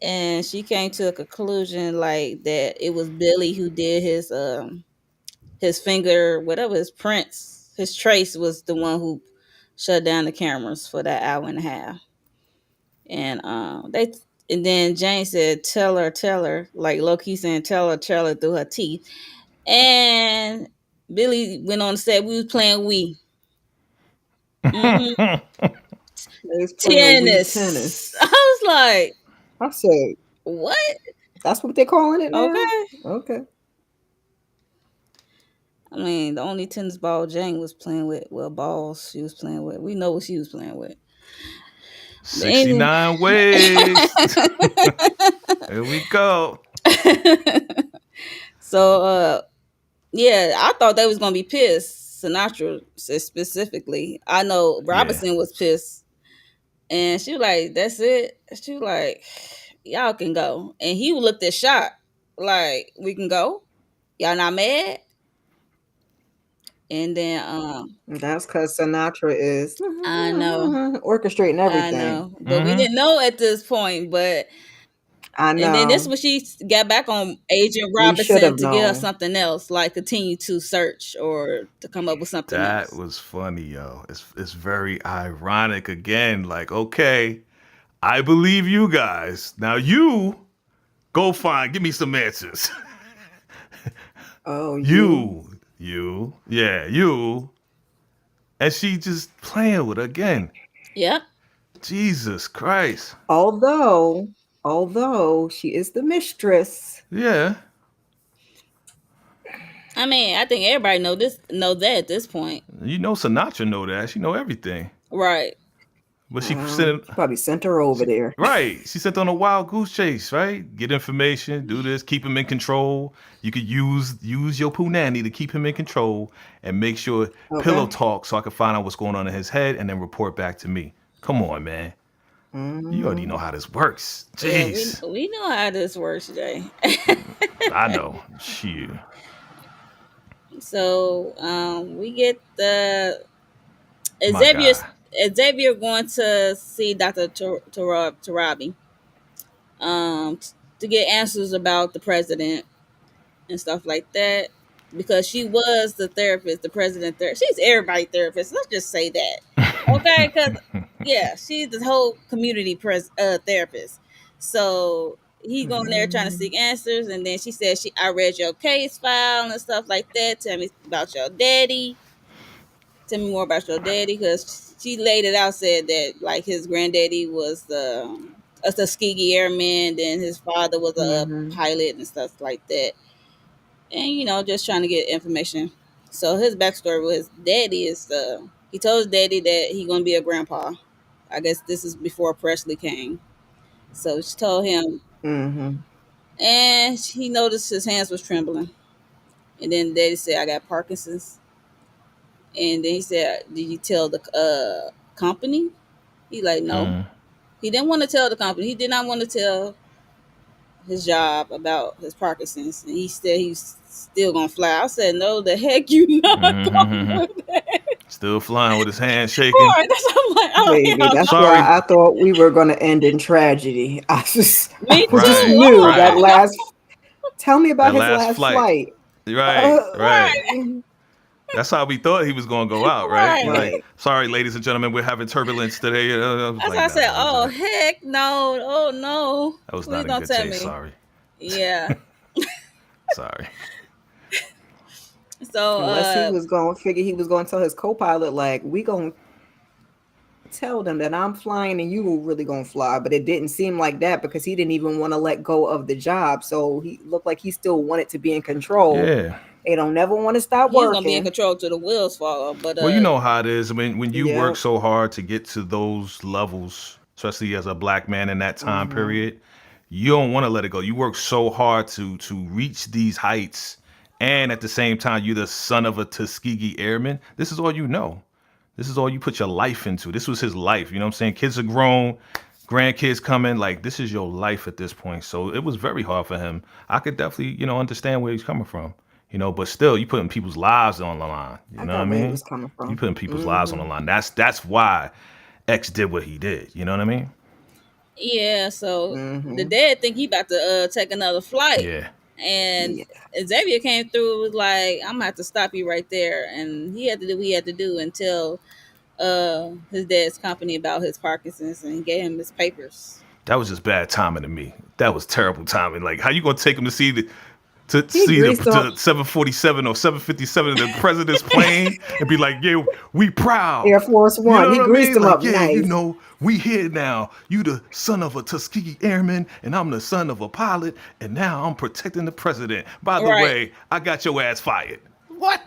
And she came to a conclusion like that it was Billy who did his finger, whatever his prints, his trace was the one who shut down the cameras for that hour and a half. And and then Jane said, tell her," like low key saying, tell her through her teeth. And Billy went on to say, "We was playing we." Mm-hmm. They was playing Wii Tennis. I tennis. was like, I said, what? that's what they're calling it now? Okay. Okay. I mean, the only tennis ball Jane was playing with, well, balls she was playing with. We know what she was playing with. But anyway. 69 ways. Here we go. So, yeah, I thought they was gonna be pissed. Sinatra specifically. I know Yeah. Robinson was pissed, and she was like, "That's it." She was like, "Y'all can go," and he looked at Shot like, "We can go. Y'all not mad?" And then, That's because Sinatra is I know, orchestrating I everything. know, but we Mm-hmm. didn't know at this point. But I and then this know. when she got back on Agent We should Robinson have to get her known. something else, like continue to search or to come up with something That else. was funny, yo. It's very ironic again. Like, okay, I believe you guys. Now you go find, give me some answers. Oh, you. You. And she just playing with her again. Yep. Jesus Christ. Although she is the mistress. Yeah. I mean, I think everybody know that at this point. You know Sinatra know that. She know everything. Right. But she sent She probably sent her over she, there. right. She sent on a wild goose chase, right? Get information, do this, keep him in control. You could use your punani to keep him in control and make sure pillow Okay. talk so I can find out what's going on in his head and then report back to me. Come on, man. You already know Mm-hmm. how this works. Yeah, we Jeez. we know how this works, Jay. I know. Shit. So we get the My Xavier God. Xavier going to see Dr. Tarabi to get answers about the president and stuff like that because she was the therapist, the president therapist. She's everybody therapist. Let's just say that, okay? Because yeah, she's the whole community therapist. So he going there trying to seek answers, and then she said, I read your case file and stuff like that. Tell me about your daddy. Tell me more about your daddy, because she laid it out, said that like his granddaddy was a Tuskegee airman, then his father was a Mm-hmm. pilot and stuff like that, and just trying to get information. So his backstory with his daddy is he told his daddy that he gonna be a grandpa. I guess this is before Presley came. So she told him, Mm-hmm. and he noticed his hands was trembling, and then daddy said, "I got Parkinson's." And then he said, "Did you tell the company?" He like, "No." Mm. He didn't want to tell the company. He did not want to tell his job about his Parkinson's, and he said he's still gonna fly. I said, "No, the heck you not gonna Mm-hmm. do that." Still flying with his hands shaking. Right, that's what I'm like. I don't hear Baby, that's Sorry. why I thought we were going to end in tragedy. I Me just Right, too. knew that right. last. Tell me about That his last last flight. flight. Right, Uh, right. Right, That's how we thought he was going to go out, right? He's right. like, right. sorry, ladies and gentlemen, we're having turbulence today. I was That's why like, I nah, said, "Oh that heck no! Oh no! was Please not in don't good tell taste. me." Sorry. Yeah. Sorry. So Unless he was going to figure he was going to tell his co-pilot, like, we going to tell them that I'm flying and you were really going to fly. But it didn't seem like that because he didn't even want to let go of the job. So he looked like he still wanted to be in control. Yeah. They don't never want to stop he's gonna be in working. control till the wheels fall off. But Well, you know how it is. I mean, when you Yeah. work so hard to get to those levels, especially as a black man in that time Mm-hmm. period, you don't want to let it go. You work so hard to reach these heights, and at the same time, you're the son of a Tuskegee Airman. This is all you know. This is all you put your life into. This was his life. You know what I'm saying? Kids are grown, grandkids coming. Like, this is your life at this point. So it was very hard for him. I could definitely, understand where he's coming from. But still, you putting people's lives on the line. You I know what I got where he mean? was coming You from. putting people's lives on Mm-hmm. the line. That's why X did what he did. You know what I mean? yeah, so the Mm-hmm. dad think he about to take another flight, Yeah. and Yeah. Xavier came through, was like, "I'm gonna have to stop you right there," and he had to do what he had to do until his dad's company about his Parkinson's, and he gave him his papers. That was just bad timing to me. That was terrible timing. Like, how you gonna take him to see He greased up. the 747 or 757 in the president's plane and be like, yeah, we proud. Air Force You know One. He what I greased mean? him Like, up yeah, nice. we here now. You the son of a Tuskegee Airman, and I'm the son of a pilot, and now I'm protecting the president. By the Right. way, I got your ass fired. What?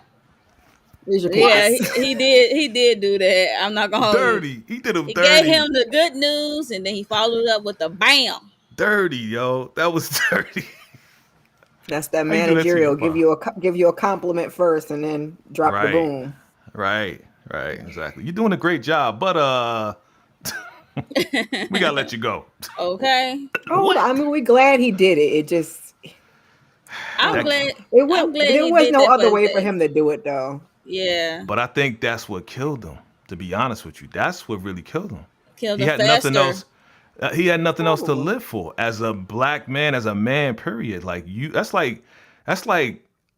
Here's your Yeah, papers. he did do that. I'm not gonna hold you. Dirty. He did him He gave dirty. him the good news, and then he followed up with a bam. Dirty, yo. That was dirty. That's that How you do that to your managerial. pop? Give you a compliment first, and then drop the Right. boom. Right. Right. Exactly. You're doing a great job, but we gotta let you go. Okay, Oh, What? I mean, we're glad he did it. It just I'm That, glad. it went. I'm glad There he was did no that for other his way for dad. him to do it, though. Yeah, but I think that's what killed him. To be honest with you, that's what really killed him. killed He him had nothing faster. else. He had nothing else to Probably. live for as a black man, as a man. Period. Like you, that's like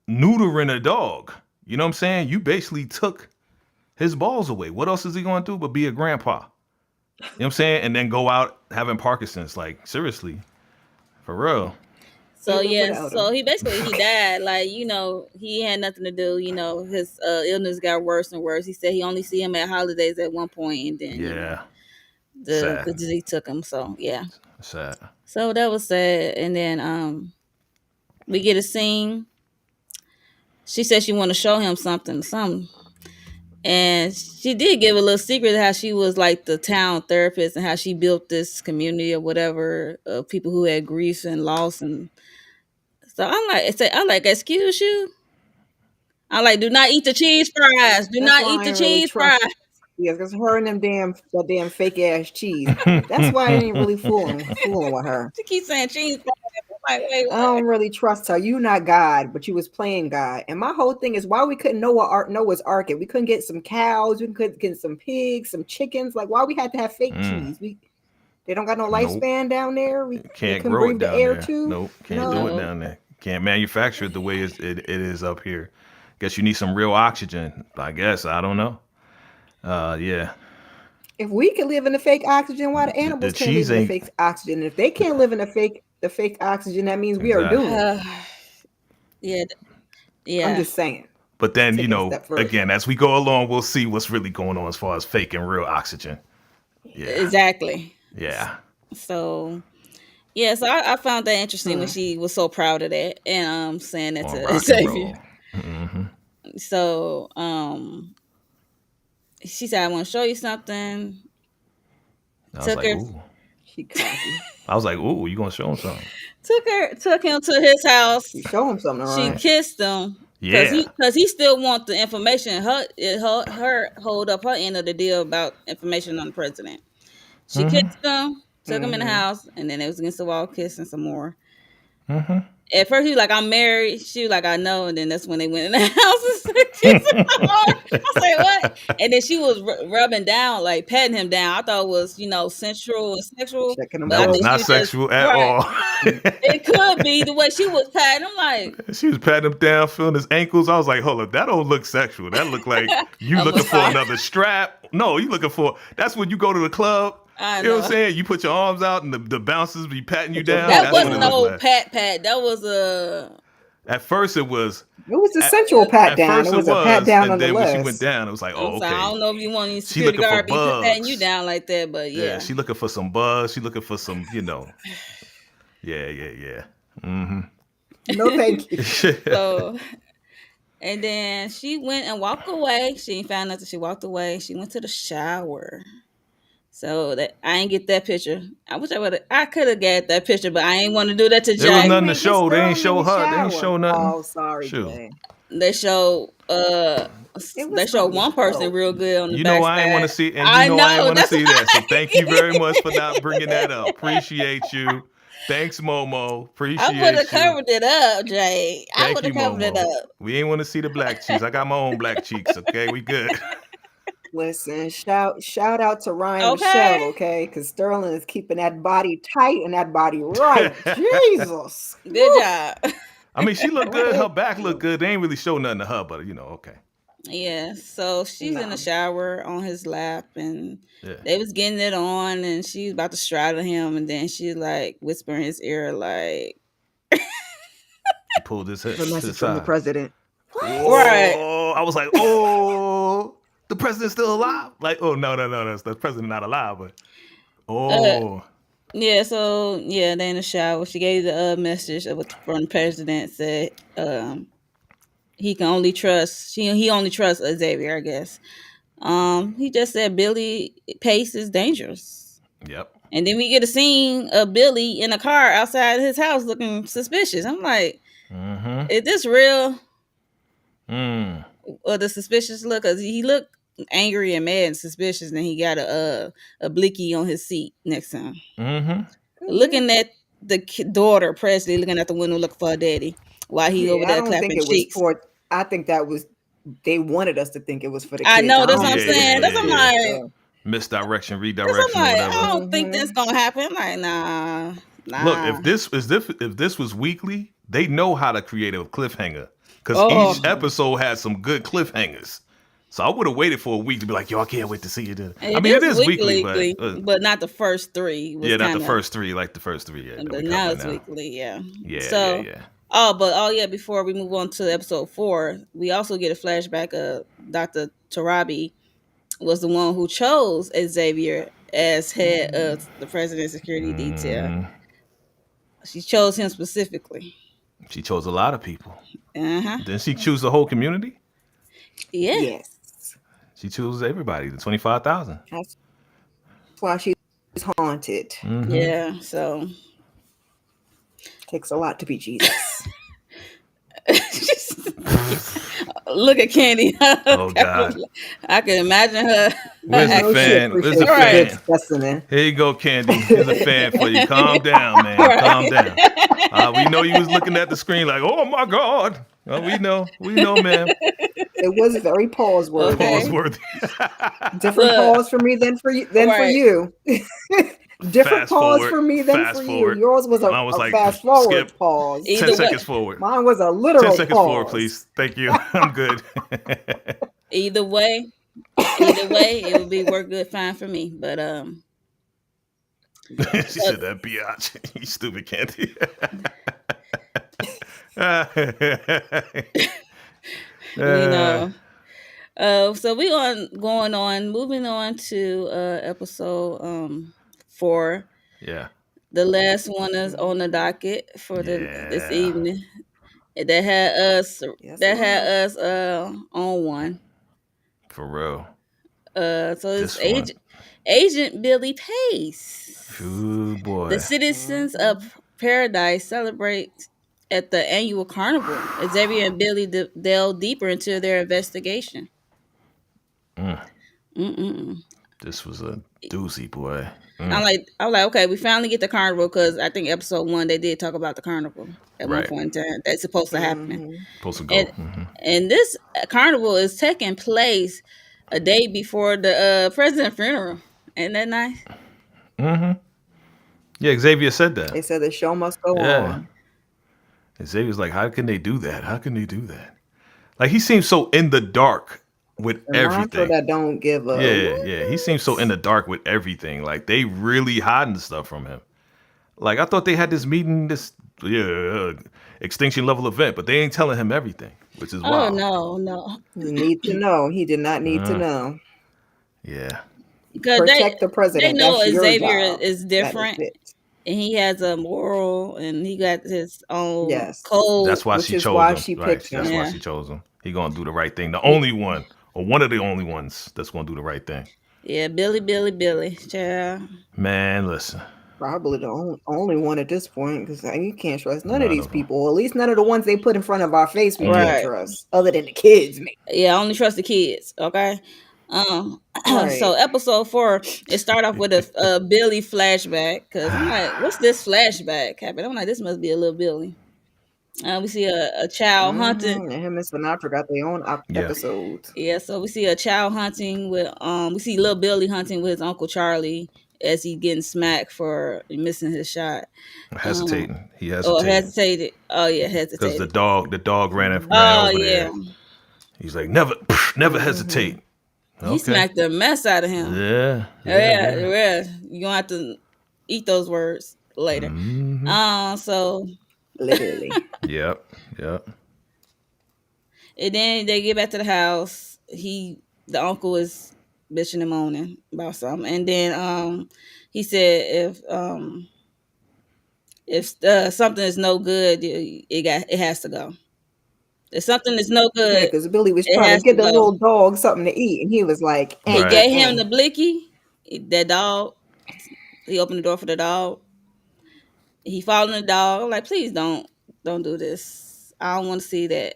neutering a dog. You know what I'm saying? You basically took his balls away. What else is he going to do but be a grandpa? You know what I'm saying? And then go out having Parkinson's. Like, seriously, for real. So Can't live yeah, without him. so he died. Like, he had nothing to do. His illness got worse and worse. He said he only see him at holidays at one point, and then Yeah. the Sad. disease took him. So yeah, Sad. so that was sad. And then we get a scene. She said she want to show him something. And she did give a little secret how she was like the town therapist and how she built this community or whatever of people who had grief and loss. And so I'm like, excuse you. I'm like, do not eat the cheese fries. Do That's not why eat I the ain't really cheese trust. fries. Yeah, because her and that damn fake ass cheese. That's why I ain't really fooling with her. She keeps saying cheese fries. I'm like, wait, I what? don't really trust her. You not God, but you was playing God. And my whole thing is why we couldn't Noah's Ark it. We couldn't get some cows. We couldn't get some pigs, some chickens. Like why we had to have fake cheese? They don't got no Nope. lifespan down there. They Can't couldn't grow it breathe the down air there. too. Nope. Can't do it No. down there. Can't manufacture it the way it is up here. Guess you need some real oxygen. I guess. I don't know. Yeah. If we can live in the fake oxygen, why the The animals can't live cheese in the ain't fake oxygen? And if they can't live in the fake oxygen, that means we are exactly. doomed. Yeah, I'm yeah, just saying. But then, Take it a step further. again, as we go along, we'll see what's really going on as far as fake and real oxygen. Yeah. exactly. Yeah. So yeah, so I found that interesting when she was so proud of that and saying that On to rock and Xavier. roll. So she said, I want to show you something. I was Took like, her ooh. She cocky. I was like, ooh, you gonna show him something? took him to his house. You show him something, all She right. kissed him. Yeah. cause he still want the information. Her hold up her end of the deal about information on the president. She kissed him, took him in the Mm-hmm. house, and then it was against the wall kissing some more. Mm-hmm. At first, he was like, "I'm married." She was like, "I know." And then that's when they went in the house and started kissing some more. I was like, "What?" And then she was rubbing down, like patting him down. I thought it was, sensual and sexual, Checking them but I That was think she pulse. not was just sexual at right. all. It could be the way she was patting. I'm like She was patting him down, feeling his ankles. I was like, hold up, that don't look sexual. That look like you a looking for massage. another strap. No, you looking for, that's when you go to the club. I You know what I'm know. saying? You put your arms out and the bouncers be patting you Put your down. pat That That's what it wasn't down. looked no like. pat. That was a At first it was, It was a at, sensual pat at down. first It it was a pat was, down and on the then when she went list. down, it was like, I'm oh, sorry. I okay. don't know if you want any She security looking for guard be patting you bugs. down like that, but Yeah, yeah. she looking for some buzz. She looking for some, yeah. No, thank you. So, and then she went and walked away. She ain't found nothing. She walked away. She went to the shower. So that I ain't get that picture. I wish I could have got that picture, but I ain't want to do that to There was Wait a Jay. nothing to minute, this show. They girl ain't in show the her. They ain't show shower. nothing. Oh, sorry, Shoot. Jay. They show It they was show kind of one person dope. real good on the You know I ain't want backside. to see, and you I know I ain't know want to that's see that. So thank you very much for not bringing that up. why Appreciate you. Thanks, Momo. I would have Appreciate you. covered it up, Jay. I Thank would you, have covered it Momo. up. We ain't want to see the black cheeks. I got my own black cheeks. Okay, we good. Listen, shout out to Ryan Michelle, Okay, okay? Because Sterling is keeping that body tight and that body right. Jesus. good Woo. job. I mean, she looked Go good. Her ahead. back looked good. They ain't really show nothing to her, but okay. Yeah, so she's in the No. shower on his lap, and Yeah. they was getting it on, and she was about to straddle him, and then she like whisper in his ear, like, He pulled his head The to the message from the side. president. What? right, Oh, I was like, oh, the president's still alive? Like, oh, no, that's the president not alive, but uh, oh, yeah. So yeah, they in the shower. She gave the message from the president said, he can only trust he only trusts Xavier, I guess. He just said Billy Pace is dangerous. yep. And then we get a scene of Billy in a car outside his house looking suspicious. I'm like, Mm-hmm. is this real? Mm. Or the suspicious look? Because he looked angry and mad and suspicious, and he got a blicky on his seat next to him. Mm-hmm. Looking at the daughter, Presley, looking at the window looking for her daddy while he over Yeah, I there don't think clapping it was cheeks. for. I think that was. They wanted us to think it was for the I kids. know, I that's don't what I'm think it was saying. for the That's what I'm Yeah. kids. like. So. Misdirection, That's what redirection, I'm or like. I whatever. don't think that's Mhm. gonna happen. I'm like, nah, Look, nah. if this was weekly, they know how to create a cliffhanger because Oh, each episode has some good cliffhangers. So I would have waited for a week to be like, yo, I can't wait to see it. I mean, it is weekly, but not the first three. It was yeah, not the kinda, first three, like the first three. Yeah, that but we now covering it's now. weekly. Yeah. Yeah, So, yeah. yeah. Before we move on to episode 4, we also get a flashback of Dr. Tarabi was the one who chose Xavier as head of the president's security detail. Mm, She chose him specifically. she chose a lot of people. Uh-huh. Didn't she choose the whole community? Yeah. Yes, She chose everybody, the 25,000. that's why she's haunted. Mm-hmm. Yeah. So Takes a lot to be Jesus. look at Candy. Oh, God. I can imagine her. Where's I the know she fan? Where's appreciates the a good fan? specimen. Here you go, Candy. Here's a fan for you. Calm down, man. Right. Calm down. We know you was looking at the screen like, oh my God. Oh, we know, ma'am. It was very pause worthy. Okay. Pause worthy. Different Look. pause for me than for you. Than for Right. you. Different Fast pause forward, for me than fast for forward. you. Yours was a, Mine was a like, fast forward skip. pause. Either 10 way. seconds forward. Mine was a 10 literal seconds pause. forward, please. Thank you. I'm good. Either way, it would be work good fine for me. But She said that biatch. You stupid, Candy. you know. So we moving on to episode 4. Yeah. The last one is on the docket for this Yeah. evening. That had us Yes, on one. For real. So it's This one. Agent Billy Pace. Ooh, boy. The citizens of Paradise celebrate at the annual carnival. Xavier and Billy delve deeper into their investigation. Mm, Mm-mm. this was a doozy, boy. I'm like, okay, we finally get the carnival because I think episode 1 they did talk about the carnival at one Right. point in time. That's supposed to happen, Supposed to and go. and this carnival is taking place a day before the president funeral. Ain't that nice? Yeah, Xavier said that. They said the show must go Yeah. on. And Xavier's like, how can they do that? How can they do that? Like, he seems so in the dark with The mantra everything. that don't give a Yeah. He seems so in the dark with everything. Like, they really hiding stuff from him. Like, I thought they had this meeting, extinction level event, but they ain't telling him everything, which is Oh wild. no, You need to know. He did not need to know. Yeah. because Protect the they president. know That's your Xavier job. is That is different, it. and he has a moral, and he got his own Yes. code. That's why Which she is chose why him. she Right. picked That's him. why Yeah. she chose him. He gonna do the right thing. The only one, or one of the only ones that's gonna do the right thing. Yeah, Billy, child. Man, listen. Probably the only one at this point because you can't trust none of None these of them. people. Or at least none of the ones they put in front of our face we Right. can't trust. Other than the kids, maybe. Yeah, I only trust the kids. Okay. Right. So episode 4, it start off with a Billy flashback because I'm like, what's this flashback happening? I'm like, this must be a little Billy. We see a child hunting. And him and Sinatra got their own Yeah. episodes. Yeah, so we see a child hunting with we see little Billy hunting with his Uncle Charlie as he getting smacked for missing his shot. Hesitating. He Oh, hesitated. hesitated. Oh yeah, Because hesitated. the dog ran Oh over yeah, there. He's like, never hesitate. he smacked the mess out of him. Yeah. Yeah. You gonna have to eat those words later. So Literally. Yep. and then they get back to the house. The uncle is bitching and moaning about something, and then he said if something is no good, it has to go. If something is no Yeah, good, because Billy was it trying has to get to the go. little dog something to eat, and he was like, He Right. gave him the blicky. That dog. He opened the door for the dog. He followed the dog. I'm like, please don't do this. I don't want to see that.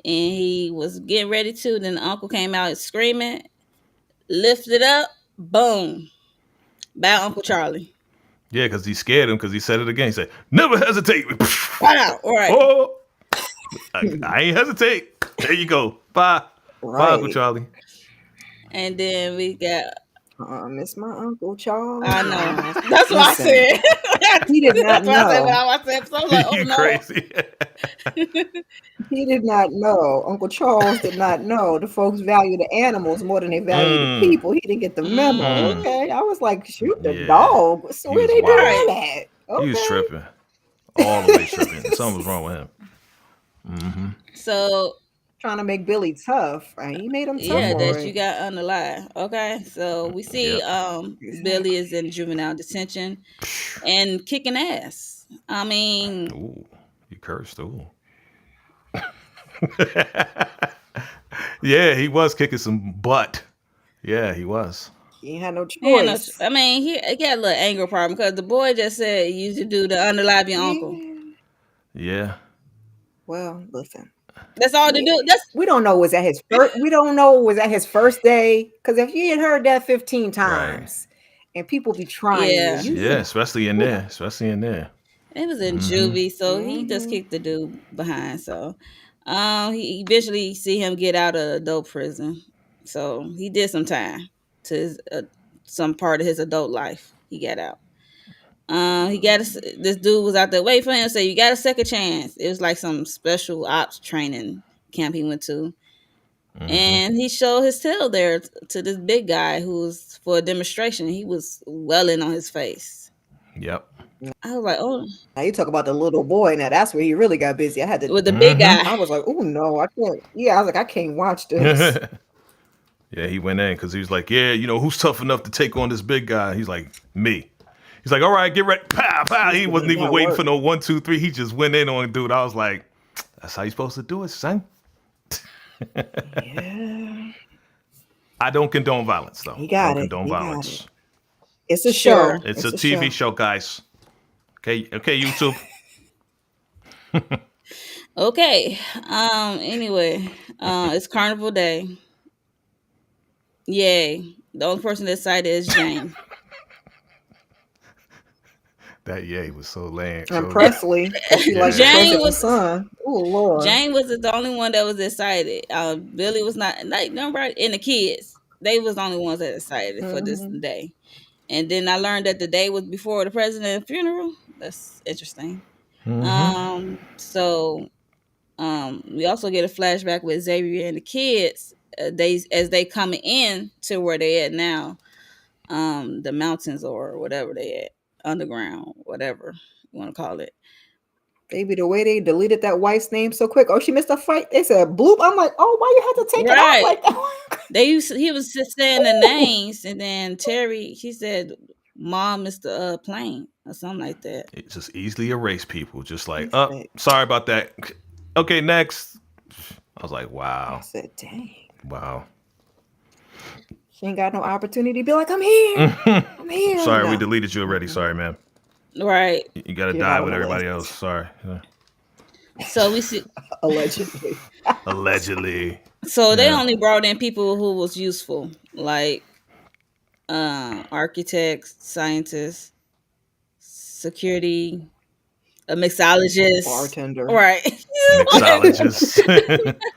And he was getting ready to. Then the uncle came out screaming, lifted up, boom, by Uncle Charlie. Yeah, because he scared him because he said it again. He said, never hesitate. Wow, all right. Oh, I ain't hesitate. There you go. Bye. Bye, Uncle Right. Charlie. And then we got. Miss my Uncle Charlie. I know. That's what I Listen, said. he did not That's what I said when know. I said. So I was like, oh You no. crazy. He did not know. Uncle Charles did not know the folks value the animals more than they value the people. He didn't get the memo. Okay. I was like, shoot the Yeah. dog. So He where was they wild. doing that? Okay. He was tripping. All the way tripping. Something was wrong with him. So Trying to make Billy tough. Right? He made him tough. yeah, for that it. you got on the lie. Okay, so we see Exactly. Billy is in juvenile detention and kicking ass. I mean, Ooh, you cursed. Ooh. Yeah, he was kicking some butt. Yeah, he was. He ain't had no you know, choice. I mean, he got a little anger problem because the boy just said you should do the underlive your uncle. Yeah. Well, listen. That's all to do. That's We don't know was that his first. We don't know was that his first day. Because if you had heard that 15 times, and people be trying, Yeah. you Yeah, especially in there. Especially in there. it was in juvie, so he just kicked the dude behind. So he eventually see him get out of adult prison. So he did some time to his, some part of his adult life. He got out. This dude was out there waiting for him. Say you got a second chance. It was like some special ops training camp he went to, and he showed his tail there to this big guy who was for a demonstration. He was welling on his face. Yep. I was like, oh, Now you talk about the little boy. Now that's where he really got busy. I had to. with the big I guy. was like, oh no, I can't. Yeah, I was like, I can't watch this. Yeah, he went in because he was like, yeah, who's tough enough to take on this big guy? He's like, me. He's like, all right, get ready. Pow, pow. He wasn't even waiting for no 1, 2, 3. He just went in on dude. I was like, that's how you supposed to do it, son. Yeah, I don't condone violence, though. He got I don't it. condone He got violence. it's a Sure. show. It's a TV show, guys. Okay, YouTube. Okay. Anyway, it's Carnival Day. Yay. The only person that's excited is Jane. That yay was so lame. And So Presley, because she liked the yeah, Jane president's was son. Oh Lord. Jane was the only one that was excited. Billy was not like nobody, and the kids. They was the only ones that excited for this Hmm. day. And then I learned that the day was before the president's funeral. That's interesting. So we also get a flashback with Xavier and the kids. They as they coming in to where they at now, the mountains or whatever they at, underground, whatever you want to call it. Baby, the way they deleted that wife's name so quick. Oh, she missed a fight. They said bloop. I'm like, oh, why you had to take it out Right. like that? He was just saying the names, and then Terry, she said, "Mom, Mr. Plane," or something like that. it just easily erase people. Just like, He oh, said, sorry about that. Okay, next. I was like, I wow, said, dang. wow. She ain't got no opportunity to be like, I'm here. I'm here. Sorry, we No. deleted you already. Sorry, man. Right. You got to Get die out on with the everybody list. else. Sorry. So we see. Allegedly. Allegedly. So they Yeah. only brought in people who was useful, like architects, scientists, security, a mixologist. Bartender. Right. Mixologists.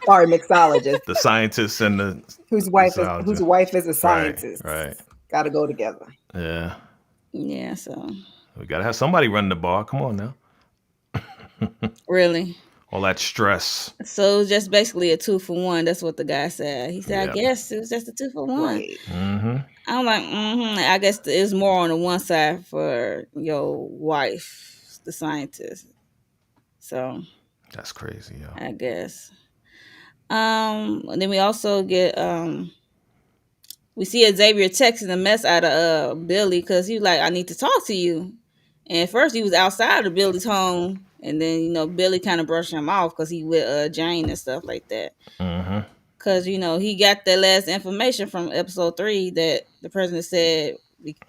Sorry, mixologist. The scientists and the Whose mixologist. wife is a Right, scientist. right. Gotta go together. Yeah. Yeah. So We got to have somebody running the bar. Come on now. really. All that stress. So it was just basically a 2-for-1. That's what the guy said. He said, Yeah. "I guess it was just a 2-for-1." Right. Mm-hmm. I'm like, I guess it's more on the one side for your wife, the scientist. So That's crazy, yo. I guess. And then we also get we see Xavier texting the mess out of Billy because he was like, "I need to talk to you." And at first he was outside of Billy's home, and then Billy kind of brushed him off because he with Jane and stuff like that. Mm-hmm. Because he got the last information from episode 3 that the president said,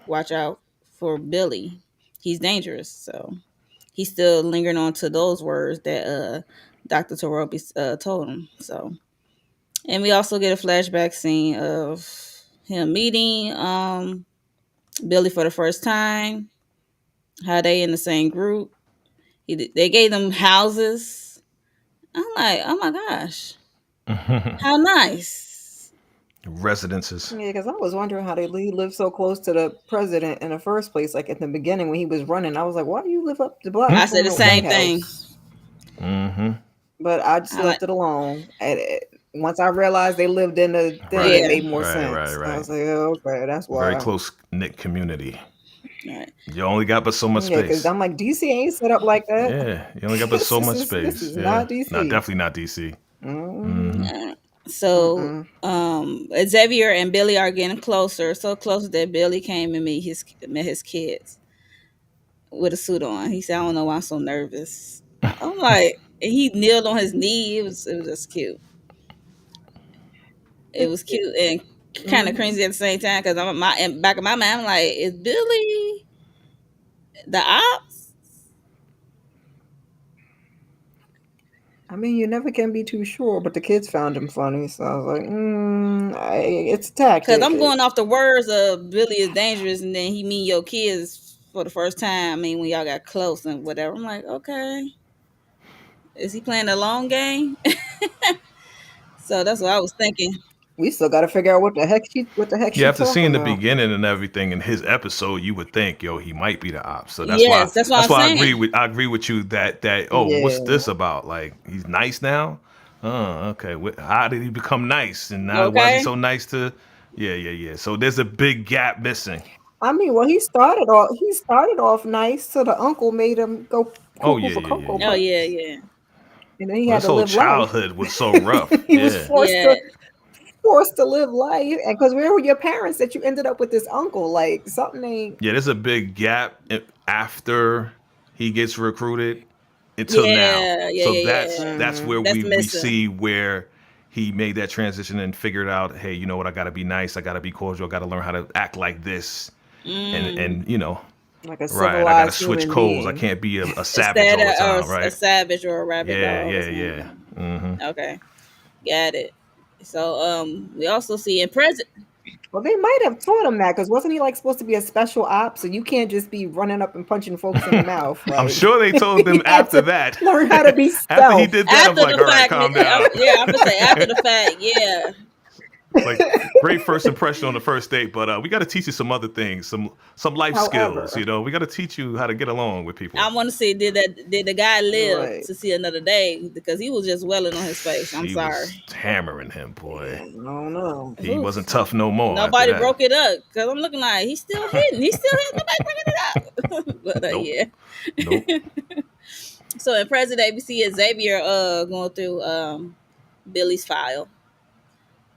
"Watch out for Billy. He's dangerous." So he's still lingering on to those words that Dr. Toropi told him. So, and we also get a flashback scene of him meeting Billy for the first time. How they in the same group. They gave them houses. I'm like, oh my gosh, how nice. Residences. Yeah, because I was wondering how he lived so close to the president in the first place. Like in the beginning when he was running, I was like, why do you live up the block I from said the the same White thing. House? Mm-hmm. But I just I left like, it alone. And once I realized they lived in the thing, Right. it yeah, made more Right, right, sense. I right. was like, oh, okay, that's Very why. close knit community. right. You only got but so much Yeah, because space. I'm like, DC ain't set up like that. Yeah, you only got but so much This space. is Yeah, not DC. not definitely not DC. Mm-mm. Uh, So Xavier and Billy are getting closer, so close that Billy came and met his kids with a suit on. He said, "I don't know why I'm so nervous." I'm like, and he kneeled on his knee. It was just cute. It was cute and kind of Mhm. crazy at the same time because I'm in back of my mind, I'm like, is Billy the ops? I mean, you never can be too sure, but the kids found him funny, so I was like, it's a Because tactic. I'm going off the words of Billy is dangerous, and then he meet your kids for the first time. I mean, when y'all got close and whatever. I'm like, okay, is he playing a long game? So that's what I was thinking. We still got to figure out what the heck Yeah, she after talking seeing the about. beginning and everything in his episode, you would think, yo, he might be the ops. So Yes, that's what that's I'm why saying. I agree with you that what's Yeah. this about? Like he's nice now? Oh, okay. How did he become nice? And now why is he Okay. so nice to? Yeah. So there's a big gap missing. I mean, well, he started off nice, so the uncle made him go Oh cuckoo for Cocoa Oh Puffs, yeah. and then he Well, had his to whole live life. childhood was so rough. He was Yeah. forced Yeah. to forced to live life, and because where were your parents that you ended up with this uncle? Like something ain't. Yeah, there's a big gap after he gets recruited until now. So Yeah. that's Mhm. where That's we missing. see where he made that transition and figured out, hey, you know what, I gotta be nice, I gotta be cordial, I gotta learn how to act like this. Mm. And like a Right. I gotta civilized switch human codes. I being. can't be a savage Instead all the of time, a right? savage or a rabid Yeah, dog or yeah, yeah. something. Mm-hmm. Okay, got it. So we also see in present. Well, they might have taught him that because wasn't he like supposed to be a special op? So you can't just be running up and punching folks in the mouth. I'm Like sure they told them he had after to that. learn how to be After he stealth. did that, I'm After like, the all right, fact, calm down. yeah, I'm gonna say after the fact, yeah. Like great first impression on the first date, but we got to teach you some other things, some life skills. However, We got to teach you how to get along with people. I want to see did the guy live right. to see another day because he was just welling on his face. I'm She sorry. was hammering him, boy. I don't know. He Oof. wasn't tough no more after Nobody that. broke it up because I'm looking like he's still hitting. He's still hitting. Nobody breaking it up. But Nope. yeah. Nope. So in present day, we see Xavier going through Billy's file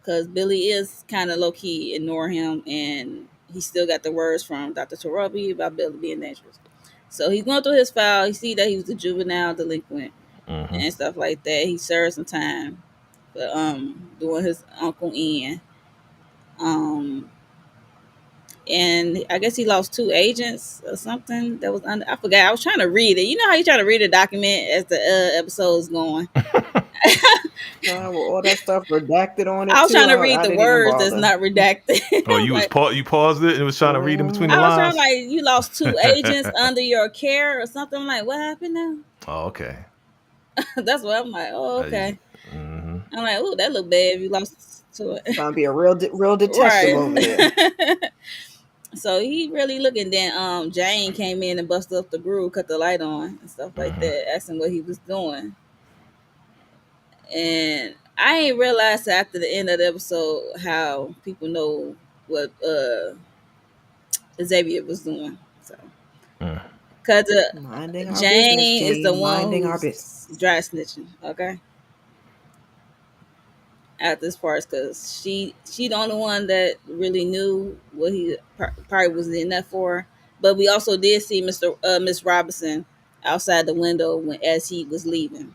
because Billy is kind of low key ignore him, and he still got the words from Dr. Tarabi about Billy being dangerous. So he's going through his file. He see that he was a juvenile delinquent Mm-hmm. and stuff like that. He served some time for doing his Uncle Ian. And I guess he lost 2 agents or something that was under. I forgot. I was trying to read it. You know how you try to read a document as the episode's going. With all that stuff redacted on it I was too. trying to read I the didn't even words that's bother. not redacted. Oh, you was like, you paused it and was trying to read in between the I was trying lines. like you lost 2 agents under your care or something. I'm like, what happened now? Oh, okay. That's what I'm like. Oh, okay. Mm-hmm. I'm like, oh, that look bad if you lost to it. Trying to be a real detective over there. Right. So he really looking. Then Jane came in and busted up the groove, cut the light on and stuff like that, asking what he was doing. And I ain't realized after the end of the episode how people know what Xavier was doing. So because Minding our business, Jane is the Jane. one Minding our who's business. dry snitching. Okay. At this part, because she the only one that really knew what he probably was in that for. But we also did see Miss Robinson outside the window as he was leaving.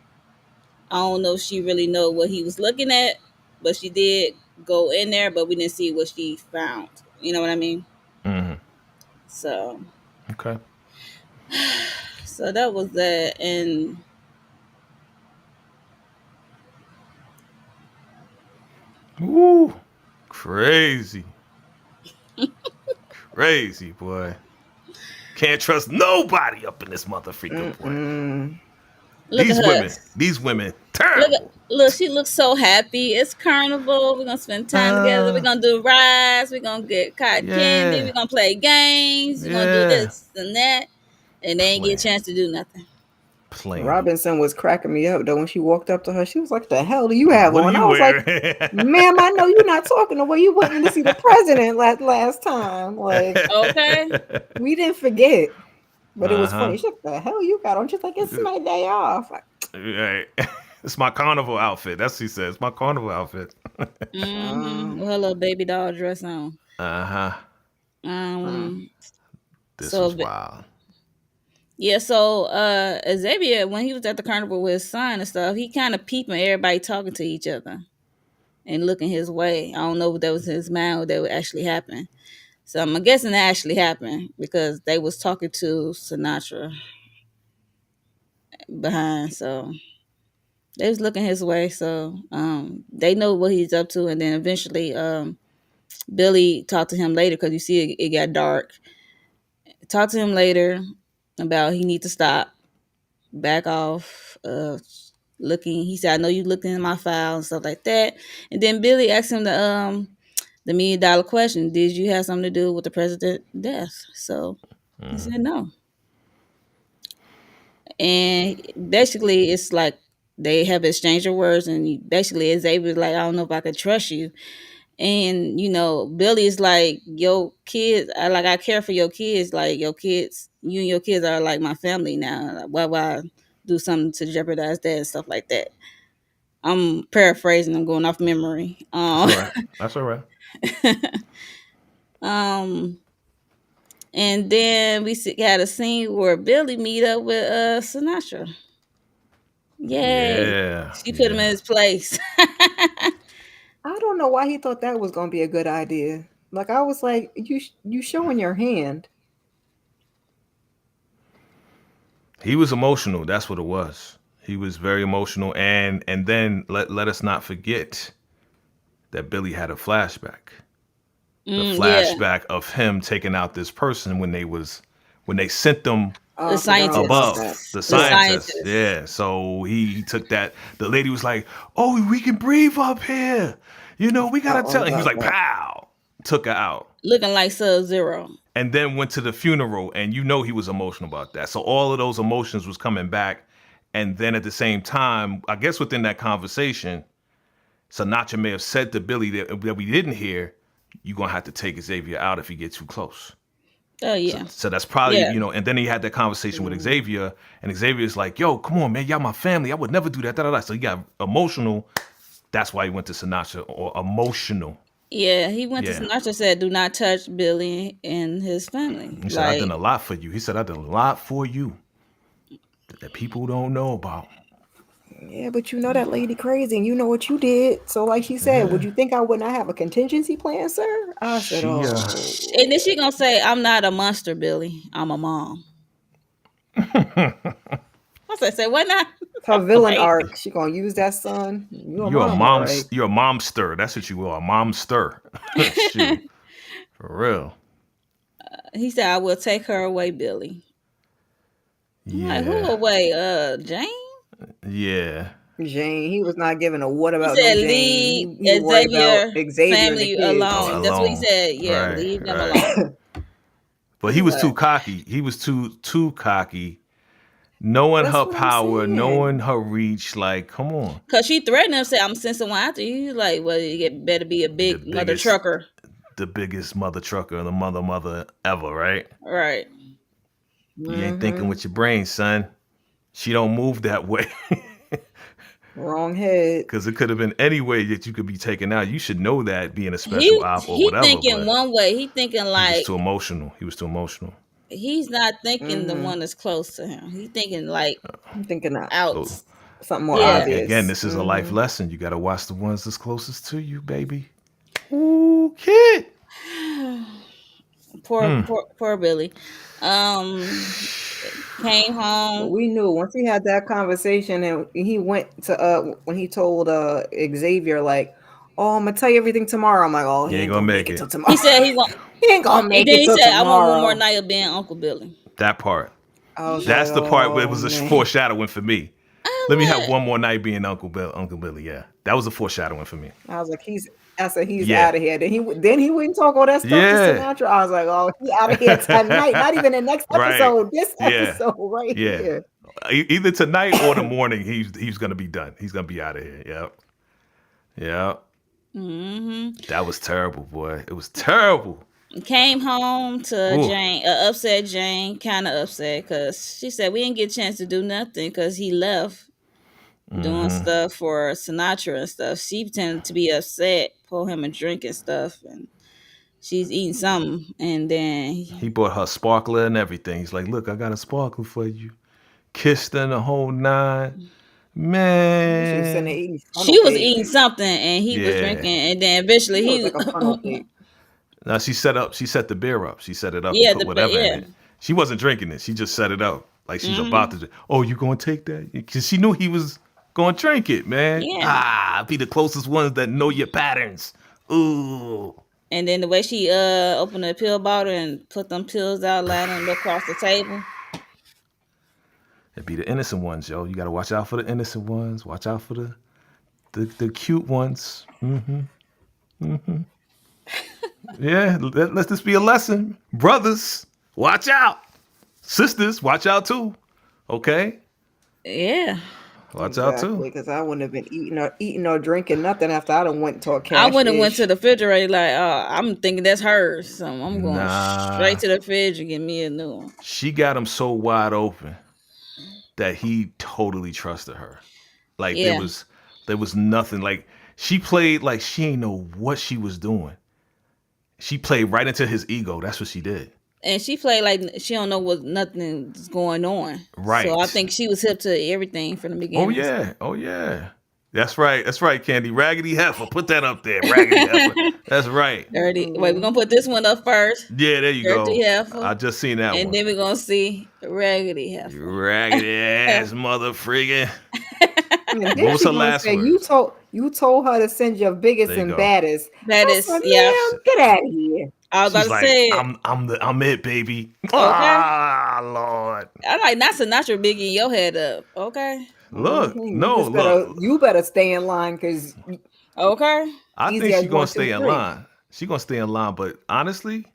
I don't know if she really know what he was looking at, but she did go in there, but we didn't see what she found. You know what I mean? Mm-hmm. So Okay. so that was that. And Woo. Crazy. Crazy, boy. Can't trust nobody up in this mother freaking boy. look These at her. women, terrible. Look, she looks so happy. It's carnival. We're gonna spend time together. We're gonna do rides. We're gonna get cotton candy. Yeah. We're gonna play games. We're gonna do Yeah. this and that. And they ain't get a chance to do nothing. Plain. Robinson was cracking me up though when she walked up to her. She was like, "The hell do you have What on?" are you I was wearing? like, "Ma'am, I know you're not talking the way you went in to see the president last time. Like, Okay. we didn't forget." But it was Uh-huh. funny. She's like, "The hell you got on?" She's like, "It's my day off." Like, Right. It's my carnival outfit. That's what she says. My carnival outfit. Mm-hmm. With her little baby doll dress on. Uh-huh. This So was wild. yeah, so Xavier, when he was at the carnival with his son and stuff, he kind of peeping everybody talking to each other and looking his way. I don't know if that was his mind or that would actually happen. So I'm guessing that actually happened because they was talking to Sinatra behind. So they was looking his way. So they know what he's up to. And then eventually Billy talked to him later because you see it got dark. Talked to him later about he need to stop, back off, looking. He said, "I know you looking in my file and stuff like that." And then Billy asked him the $1,000,000 question: "Did you have something to do with the president's death?" So he said no. And basically, it's like they have exchanged of words, and basically, Xavier's like, "I don't know if I could trust you." And Billy is like, "Your kids, I care for your kids. Like your kids, you and your kids are like my family now. Like, why do something to jeopardize that and stuff like that?" I'm paraphrasing. I'm going off memory. That's all right. Um, and then had a scene where Billy meet up with Sinatra. Yay! Yeah. She put him in his place. I don't know why he thought that was gonna be a good idea. Like, I was like, you showing your hand. He was emotional. That's what it was. He was very emotional, and then let us not forget that Billy had a flashback. The Yeah, flashback of him taking out this person when they sent them Oh, the I forgot all about that. above scientists. the The Yeah. scientists. scientists Yeah. So he took that. The lady was like, "Oh, we can breathe up here. You know, we Forgot gotta all tell." And he was about like, that. "Pow!" Took her out, looking like Sub-Zero. and then went to the funeral. And you know he was emotional about that. So all of those emotions was coming back, and then at the same time, I guess within that conversation, Sinatra may have said to Billy that we didn't hear, "You're gonna have to take Xavier out if he gets too close." Oh So, yeah, so that's probably, yeah. and then he had that conversation with Mhm. Xavier, and Xavier's like, "Yo, come on, man, y'all my family. I would never do that." Da, da, da. So he got emotional. That's why he went to Sinatra or emotional. Yeah, he went to Yeah. Sinatra, said, "Do not touch Billy and his family." He said, "I done Like, a lot for you." He said, "I done a lot for you that people don't know about." Yeah, but you know that lady crazy, and you know what you did. So, like she said, would Yeah. you think I would not have a contingency plan, sir? I said, She oh, and then she gonna say, "I'm not a monster, Billy. I'm a mom." I said, "Say what now?" her villain Crazy. arc. She gonna use that son. You a you're a mom, all right? you're a momster. That's what you are, a momster. Shoot. For real. He said, "I will take her away, Billy." I'm like, "Who Yeah. away? Jane?" Yeah. Jane. He was not giving a what He about no said, Jane. "Leave He was worried about Xavier Xavier and the family kids. Oh, alone." That's what he alone. said. Yeah, Right, leave them right. alone. But he I'm was too like, cocky. He was too cocky. Knowing That's her what I'm power, knowing saying. her reach, like, come on. cause she threatened him, said, "I'm sending someone after you." He's like, "Well, better be a Be big mother trucker." the biggest mother trucker, the mother ever, right? Right. You ain't thinking Hmm. with your brain, son. She don't move that way. Wrong head. Cause it could have been any way that you could be taken out. You should know that being a special He op or he whatever, thinking but one way. He thinking he was like too emotional. He was too emotional. he's not thinking the Hmm. one that's close to him. He thinking like I'm thinking that out. So something more Yeah. again, obvious. this is a life Hmm. lesson. You gotta watch the ones that's closest to you, baby. Ooh, kid. Poor Billy. Um came But home. we knew once he had that conversation and he went to when he told Xavier like, "Oh, I'm gonna tell you everything tomorrow." I'm like, "Oh, You he ain't ain't gonna gonna make make it it. till He tomorrow. said he want He ain't gonna and make then it he till said, "I want one more tomorrow." night of being Uncle Billy." That part. I was like, That's the part where it "Oh was a man." foreshadowing for me. Let me have I one more night being Uncle Billy. Yeah, that was a foreshadowing for me. I was like, I said he's Yeah, out of here. Then he wouldn't talk all that stuff to yeah, Sinatra. I was like, "Oh, he out of here tonight. Not even the next right. episode. This Yeah, episode right yeah. here." Either tonight or the morning, he's gonna be done. He's gonna be out of here. Yep, yep. mm-hmm. That was terrible, boy. It was terrible. Came home to Ooh. Jane, upset Jane, kind of upset because she said we didn't get a chance to do nothing because he left doing Hmm. stuff for Sinatra and stuff. She pretended to be upset, pour him a drink and stuff, and she's eating something, and then He bought her sparkler and everything. He's like, "Look, I got a sparkler for you." Kissed her in the whole nine. She was sitting there Man. eating funnel she was cake. eating something, and he was Yeah. drinking, and then eventually It looked he, like a funnel cake. Now she set the beer up. She set it up and yeah, put whatever in yeah, it. She wasn't drinking it. She just set it up like she's about hmm to drink. Oh, you gonna take that? Because she knew he was gonna drink it, man. yeah. Ah, be the closest ones that know your patterns. Ooh. And then the way she opened the pill bottle and put them pills out, letting them look across the table. It'd be the innocent ones, yo. You gotta watch out for the innocent ones. Watch out for the cute ones. Yeah, let this be a lesson. Brothers, watch out. Sisters, watch out too. Okay? Yeah. Watch out Exactly, too. because I wouldn't have been eating or drinking nothing after I done went to a I cash would have went to ish. the refrigerator like, I'm thinking that's hers. So I'm going straight Nah. to the fridge and get me a new one. She got him so wide open that he totally trusted her. Like Yeah. there was nothing. Like she played like she ain't know what she was doing. She played right into his ego. That's what she did. And she played like she don't know what nothing's going on. So I Right. think she was hip to everything from the Oh beginning. yeah. Oh yeah. That's right. That's right, Candy. Raggedy Heifer. Put that up there. Raggedy Heifer. That's right. Dirty. Wait, we're Mhm. gonna put this one up first. Yeah, there you Dirty go. Heifer. I just seen that And one. then we're gonna see Raggedy You Heifer. raggedy ass mother friggin'. And What then was she her gonna last say, "You words? told her to send your biggest There you and go. baddest." That I is, said, yeah. "Ma'am, get out of here." I was about She's to like, say it. I'm it, baby. Okay. Ah, Lord. I like not Sinatra bigging your head up. Okay. Look, You no, just better, look. you better stay in line because Okay. I think easy she as gonna one, two, stay in three. line. She gonna stay in line, but honestly,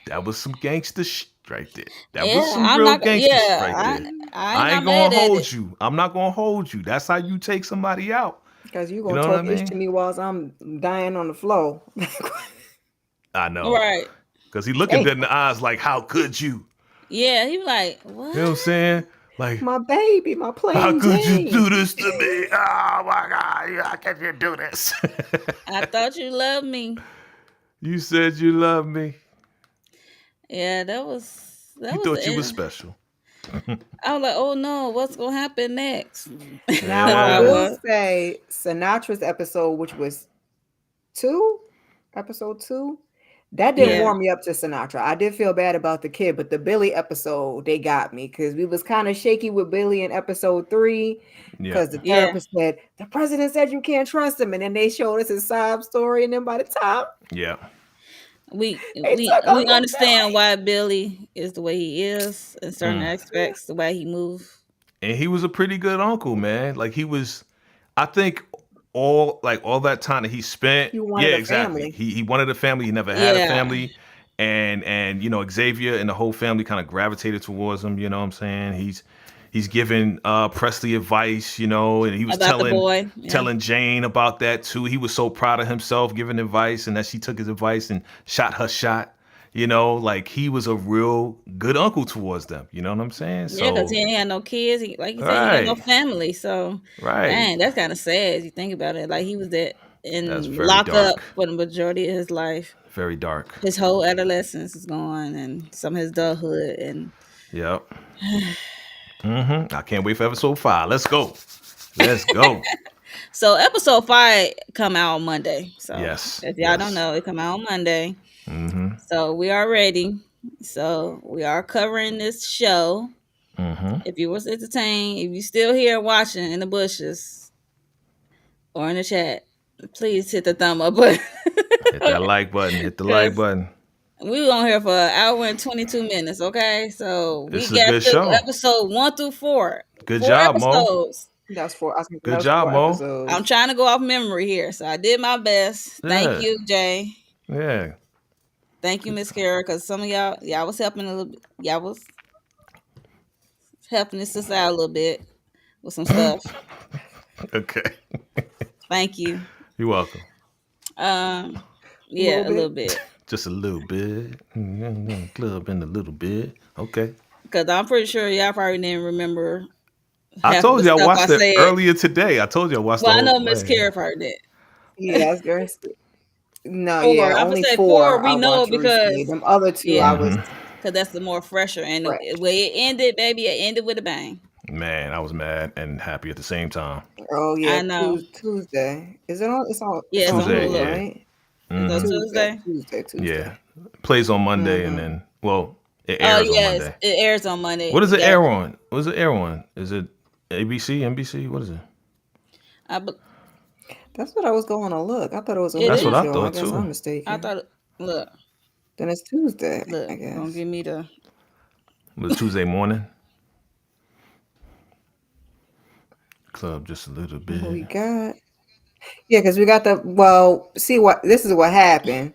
that was some gangster shit right there. That was Yeah, some I'm real not. gangster shit Yeah, right there. I ain't I not ain't gonna mad at it. hold you. I'm not gonna hold you. That's how you take somebody out. Because you You gonna know what I talk ish to mean? me whilst I'm dying on the floor. I know. Right. Cause he looking Hey, dead in the eyes like, how could you? Yeah, he was like, You know what I'm what? saying? Like, my baby, my how plain could you Jane. do this to me? Oh my God, how can you do this? I thought you loved me. You said you love me. Yeah, You that was thought you was the. special. I was like, oh no, what's gonna happen next? Now I I Yeah. will was. say Sinatra's episode, which was two, episode two, that didn't Yeah. Yeah, warm me up to Sinatra. I did feel bad about the kid, but the Billy episode, they got me because we was kind of shaky with Billy in episode three Yeah. because the yeah. therapist said the president said you can't trust him, and then they showed us his sob story, and then by the time Yeah. We they we took we Uncle understand Billy, why Billy is the way he is in certain Mm. aspects, the way he moves. And he was a pretty good uncle, man. Like he was, I think all that time that he spent, he yeah, wanted a exactly. family. He wanted a family. He never had a Yeah, family, and Xavier and the whole family kind of gravitated towards him. You know what I'm saying? He's giving Presley advice, and he was about the boy. Yeah, telling Jane about that too. He was so proud of himself giving advice, and that she took his advice and shot her shot. Like he was a real good uncle towards them. You know what I'm saying? yeah, because So, he ain't had no kids. Like you said, he had no right, family. So, right. dang, that's kind of sad. As you think about it, like he was that That's in very lockup dark. for the majority of his life. Very dark. His whole adolescence is gone, and some of his adulthood. And Yep. I can't wait for episode 5. Let's go. Let's go. so, episode 5 come out on Monday. So, Yes. if y'all don't Yes. know, it come out on Monday. Mm-hmm. So we are ready. So we are covering this show. Mm-hmm. If you was entertained, if you still here watching in the bushes or in the chat, please hit the thumb up button. Hit that like button. Hit the like Because button. we were on here for an hour and 22 minutes, okay? So we This is a got good through show. episode 1 through 4. Good 4 job, Mo. episodes. That's four. I think that Good was job, four Mo. I'm episodes. trying to go off memory here. So I did my best. Thank Yeah. you, Jay. Yeah. Thank you, Miss Kara, because some of y'all was helping a little bit. Y'all was helping this sister out a little bit with some stuff. Okay. Thank you. You're welcome. Yeah, a Little little bit. bit. Just a little bit. Club in a little bit. Okay. Because I'm pretty sure y'all probably didn't remember I half of told the you I stuff I watched it said. earlier today. I told you I watched Well, the I know whole Miss thing. Kara probably did. Yeah, that's very. No, 4. yeah, I'm gonna only say 4. four I We know watched it because recently. Them other two, I yeah, was because that's the more fresher and the fresh. way it ended, baby. It ended with a bang. Man, I was mad and happy at the same time. Oh yeah, I know. Tuesday. Is it on? Yeah, It's it's on on Tuesday, Hulu, Hulu. yeah. right? It's on Mm-hmm. Tuesday. Tuesday. Yeah. Plays on Monday and Mm-hmm. then, well, it Oh airs on yes, Monday. it airs on Monday. What does it Yeah, air on? What does it air on? Is it ABC, NBC? What is it? be- That's what I was going to look. I thought it was a it That's what Hulu is. I show. I thought guess too. I'm I mistaken. thought. Look, Then it's Tuesday, look. I Gonna guess. give me the. It was Tuesday morning. Club just a little bit. We got because we got this is what happened.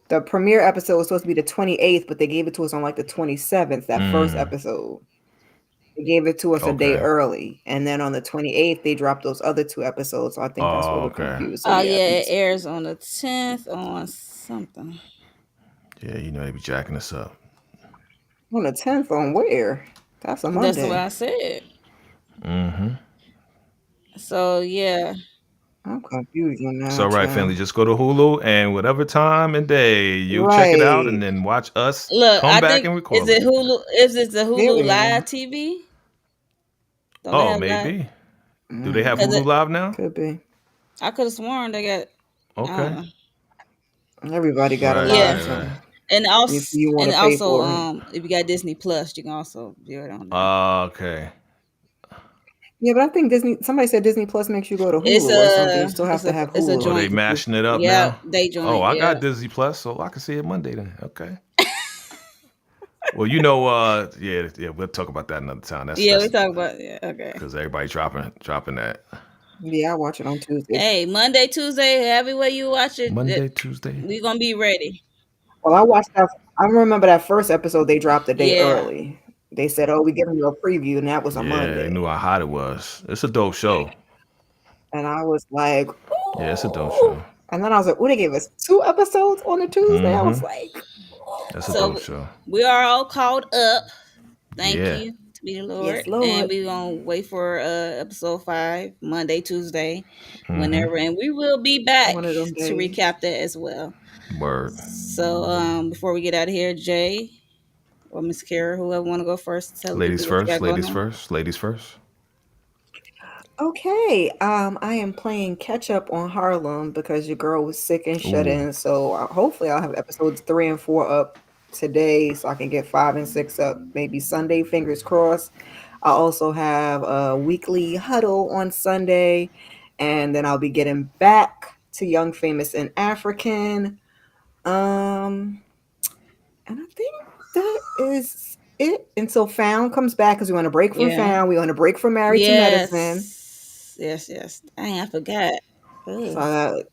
The premiere episode was supposed to be the 28th, but they gave it to us on like the 27th, that first episode. They gave it to us a day Okay. early. And then on the 28th, they dropped those other 2 episodes. So I think that's where Oh, we're okay. confused. So Oh yeah, yeah, it airs on the 10th on something. Yeah, they be jacking us up. on the 10th on where? That's a That's what Monday. I said. Mm-hmm. So yeah, I'm confused now. So, right, child. family, just go to Hulu and whatever time and day you check it out and Right. then watch us look. come I back think and record is it it. Hulu? Is it the There Hulu we go. Live TV? Don't they Oh, have live? maybe. Do they have Mm, 'Cause Hulu Live now? could be. I could have sworn they got. I don't Okay. know. Everybody got a Right, live, Yeah, right, so right. if and you want to pay also, for it. if you got Disney Plus, you can also view it on there. Okay. Yeah, but I think Disney. Somebody said Disney Plus makes you go to It's Hulu or something. You a still have to have it's a Hulu Oh, they joint. to see. mashing it up Yeah, now? they Oh, joint. I Yeah, got Disney Plus, so I can see it Monday then. Okay. Well, you know, yeah, we'll talk about that another time. yeah. We That's talk about yeah. Okay. because everybody dropping that Yeah, I watch it on Tuesdays. Hey, Monday, Tuesday, every way you watch it, Monday, Tuesday. we gonna be ready. Well, I watched that. I remember that first episode they dropped a day Yeah. early. They said, "Oh, we giving you a preview," and that was a Yeah, they knew Monday. how hot it was. It's a dope show. And I was like, Yeah, it's a dope "Ooh!" show. And then I was like, "Oh, they gave us 2 episodes on a Tuesday." I was Mm-hmm. like, That's a dope So show. we are all caught up. Thank Yeah. you to be the Lord, "Yes, and Lord." we gonna wait for episode 5 Monday, Tuesday, Mm-hmm. whenever, and we will be back One of them to days. recap that as well. Word. So before we get out of here, Jay or Miss Kara, whoever want to go first, tell the Ladies people what you first. got going Ladies on. first. Ladies first. Okay, I am playing catch up on Harlem because your girl was sick and shut Ooh. in. So hopefully I'll have episodes 3 and 4 up today, so I can get 5 and 6 up maybe Sunday. Fingers crossed. I also have a weekly huddle on Sunday, and then I'll be getting back to Young Famous and African. Um, and I think that is it until Found comes back because we want to break from Yeah. Found. We want to break from Married to Medicine. Yes. Dang, I forgot. So, Ugh.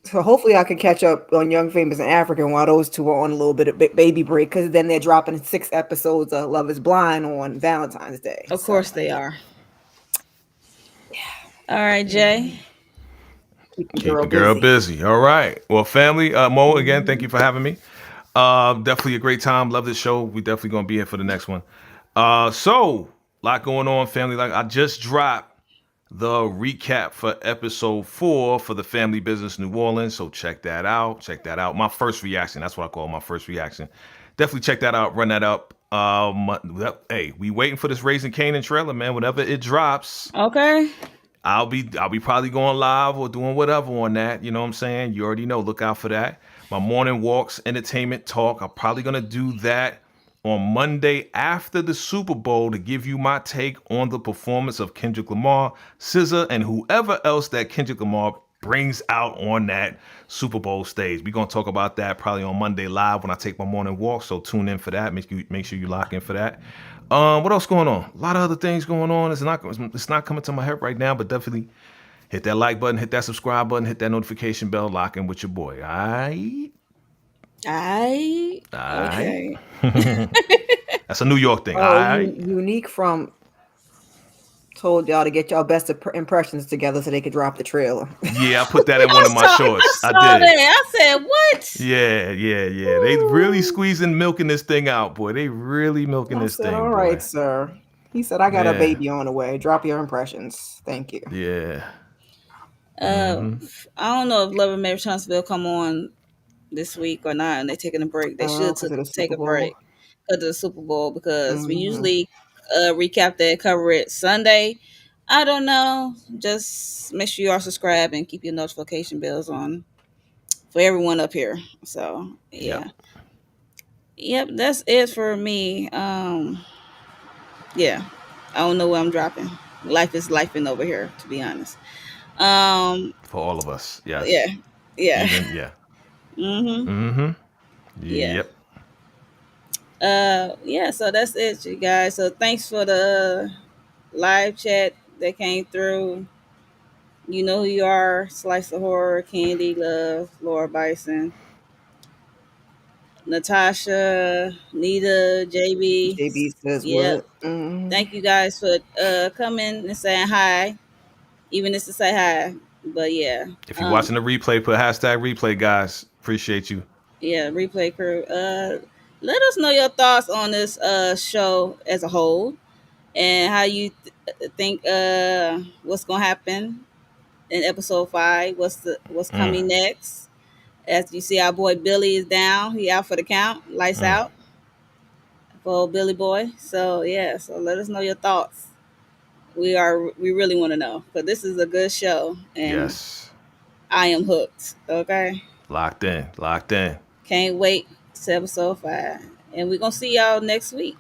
so hopefully I can catch up on Young Famous and African while those two are on a little bit of baby break because then they're dropping 6 episodes of Love Is Blind on Valentine's Day. Of So course they are. All right, Jay. keep your Keep girl the girl busy. busy. All right. Well, family, Mo, again, thank you for having me. Definitely a great time. Love this show. We definitely gonna be here for the next one. So lot going on, family. Like I just dropped the recap for episode 4 for the Family Business New Orleans. So check that out. Check that out. My first reaction. That's what I call my first reaction. Definitely check that out. Run that up. Hey, we waiting for this Raising Canaan trailer, man. Whenever it drops, Okay. I'll be probably going live or doing whatever on that. You know what I'm saying? You already know. Look out for that. My morning walks, entertainment talk. I'm probably gonna do that on Monday after the Super Bowl to give you my take on the performance of Kendrick Lamar, SZA, and whoever else that Kendrick Lamar brings out on that Super Bowl stage. We're gonna talk about that probably on Monday live when I take my morning walk. So tune in for that. Make sure you lock in for that. What else going on? A lot of other things going on. It's not coming to my head right now, but definitely hit that like button, hit that subscribe button, hit that notification bell, lock in with your boy. All right. Okay. That's a New York thing. All Oh, right. Unique from told y'all to get y'all best impressions together so they could drop the trailer. Yeah, I put that in one of my I shorts. I saw did. that. I said, what? Yeah. They really squeezing, milking this thing out, boy. They really milking I this said, thing, "All boy. right, sir." He said, "I got a Yeah. baby on the way. Drop your impressions. Thank you." Yeah. Uh, I don't know if Love and Marriage Huntsville come on this week or not, and they're taking a break. They should Because of the take Super a Bowl. break because of the Super Bowl because we Hmm. usually recap that, cover it Sunday. I don't know. Just make sure you are subscribed and keep your notification bells on for everyone up here. So Yep. yep, that's it for me. Yeah, I don't know where I'm dropping. Life is lifing over here, to be honest. Um, For all of us. yeah, Yes. yeah. Even yeah. Mhm. Mm-hmm. Yeah. Yep. Yeah, so that's it, you guys. So thanks for the live chat that came through. You know who you are. Slice of Horror, Candy Love, Laura Bison, Natasha, Nita, JB. JB says Yep. what? Hmm. Thank you guys for coming and saying hi, even just to say hi. But yeah, If you're watching the replay, put hashtag replay, guys. Appreciate you. yeah, replay crew. Let us know your thoughts on this show as a whole and how you think what's gonna happen in episode 5. What's Mm. coming next? As you see, our boy Billy is down. He out for the count. Lights Mm. out for old Billy boy. So yeah, so let us know your thoughts. We really want to know, because this is a good show, and Yes. I am hooked. Okay, Locked in. Locked in. can't wait to episode 5, and we're gonna see y'all next week.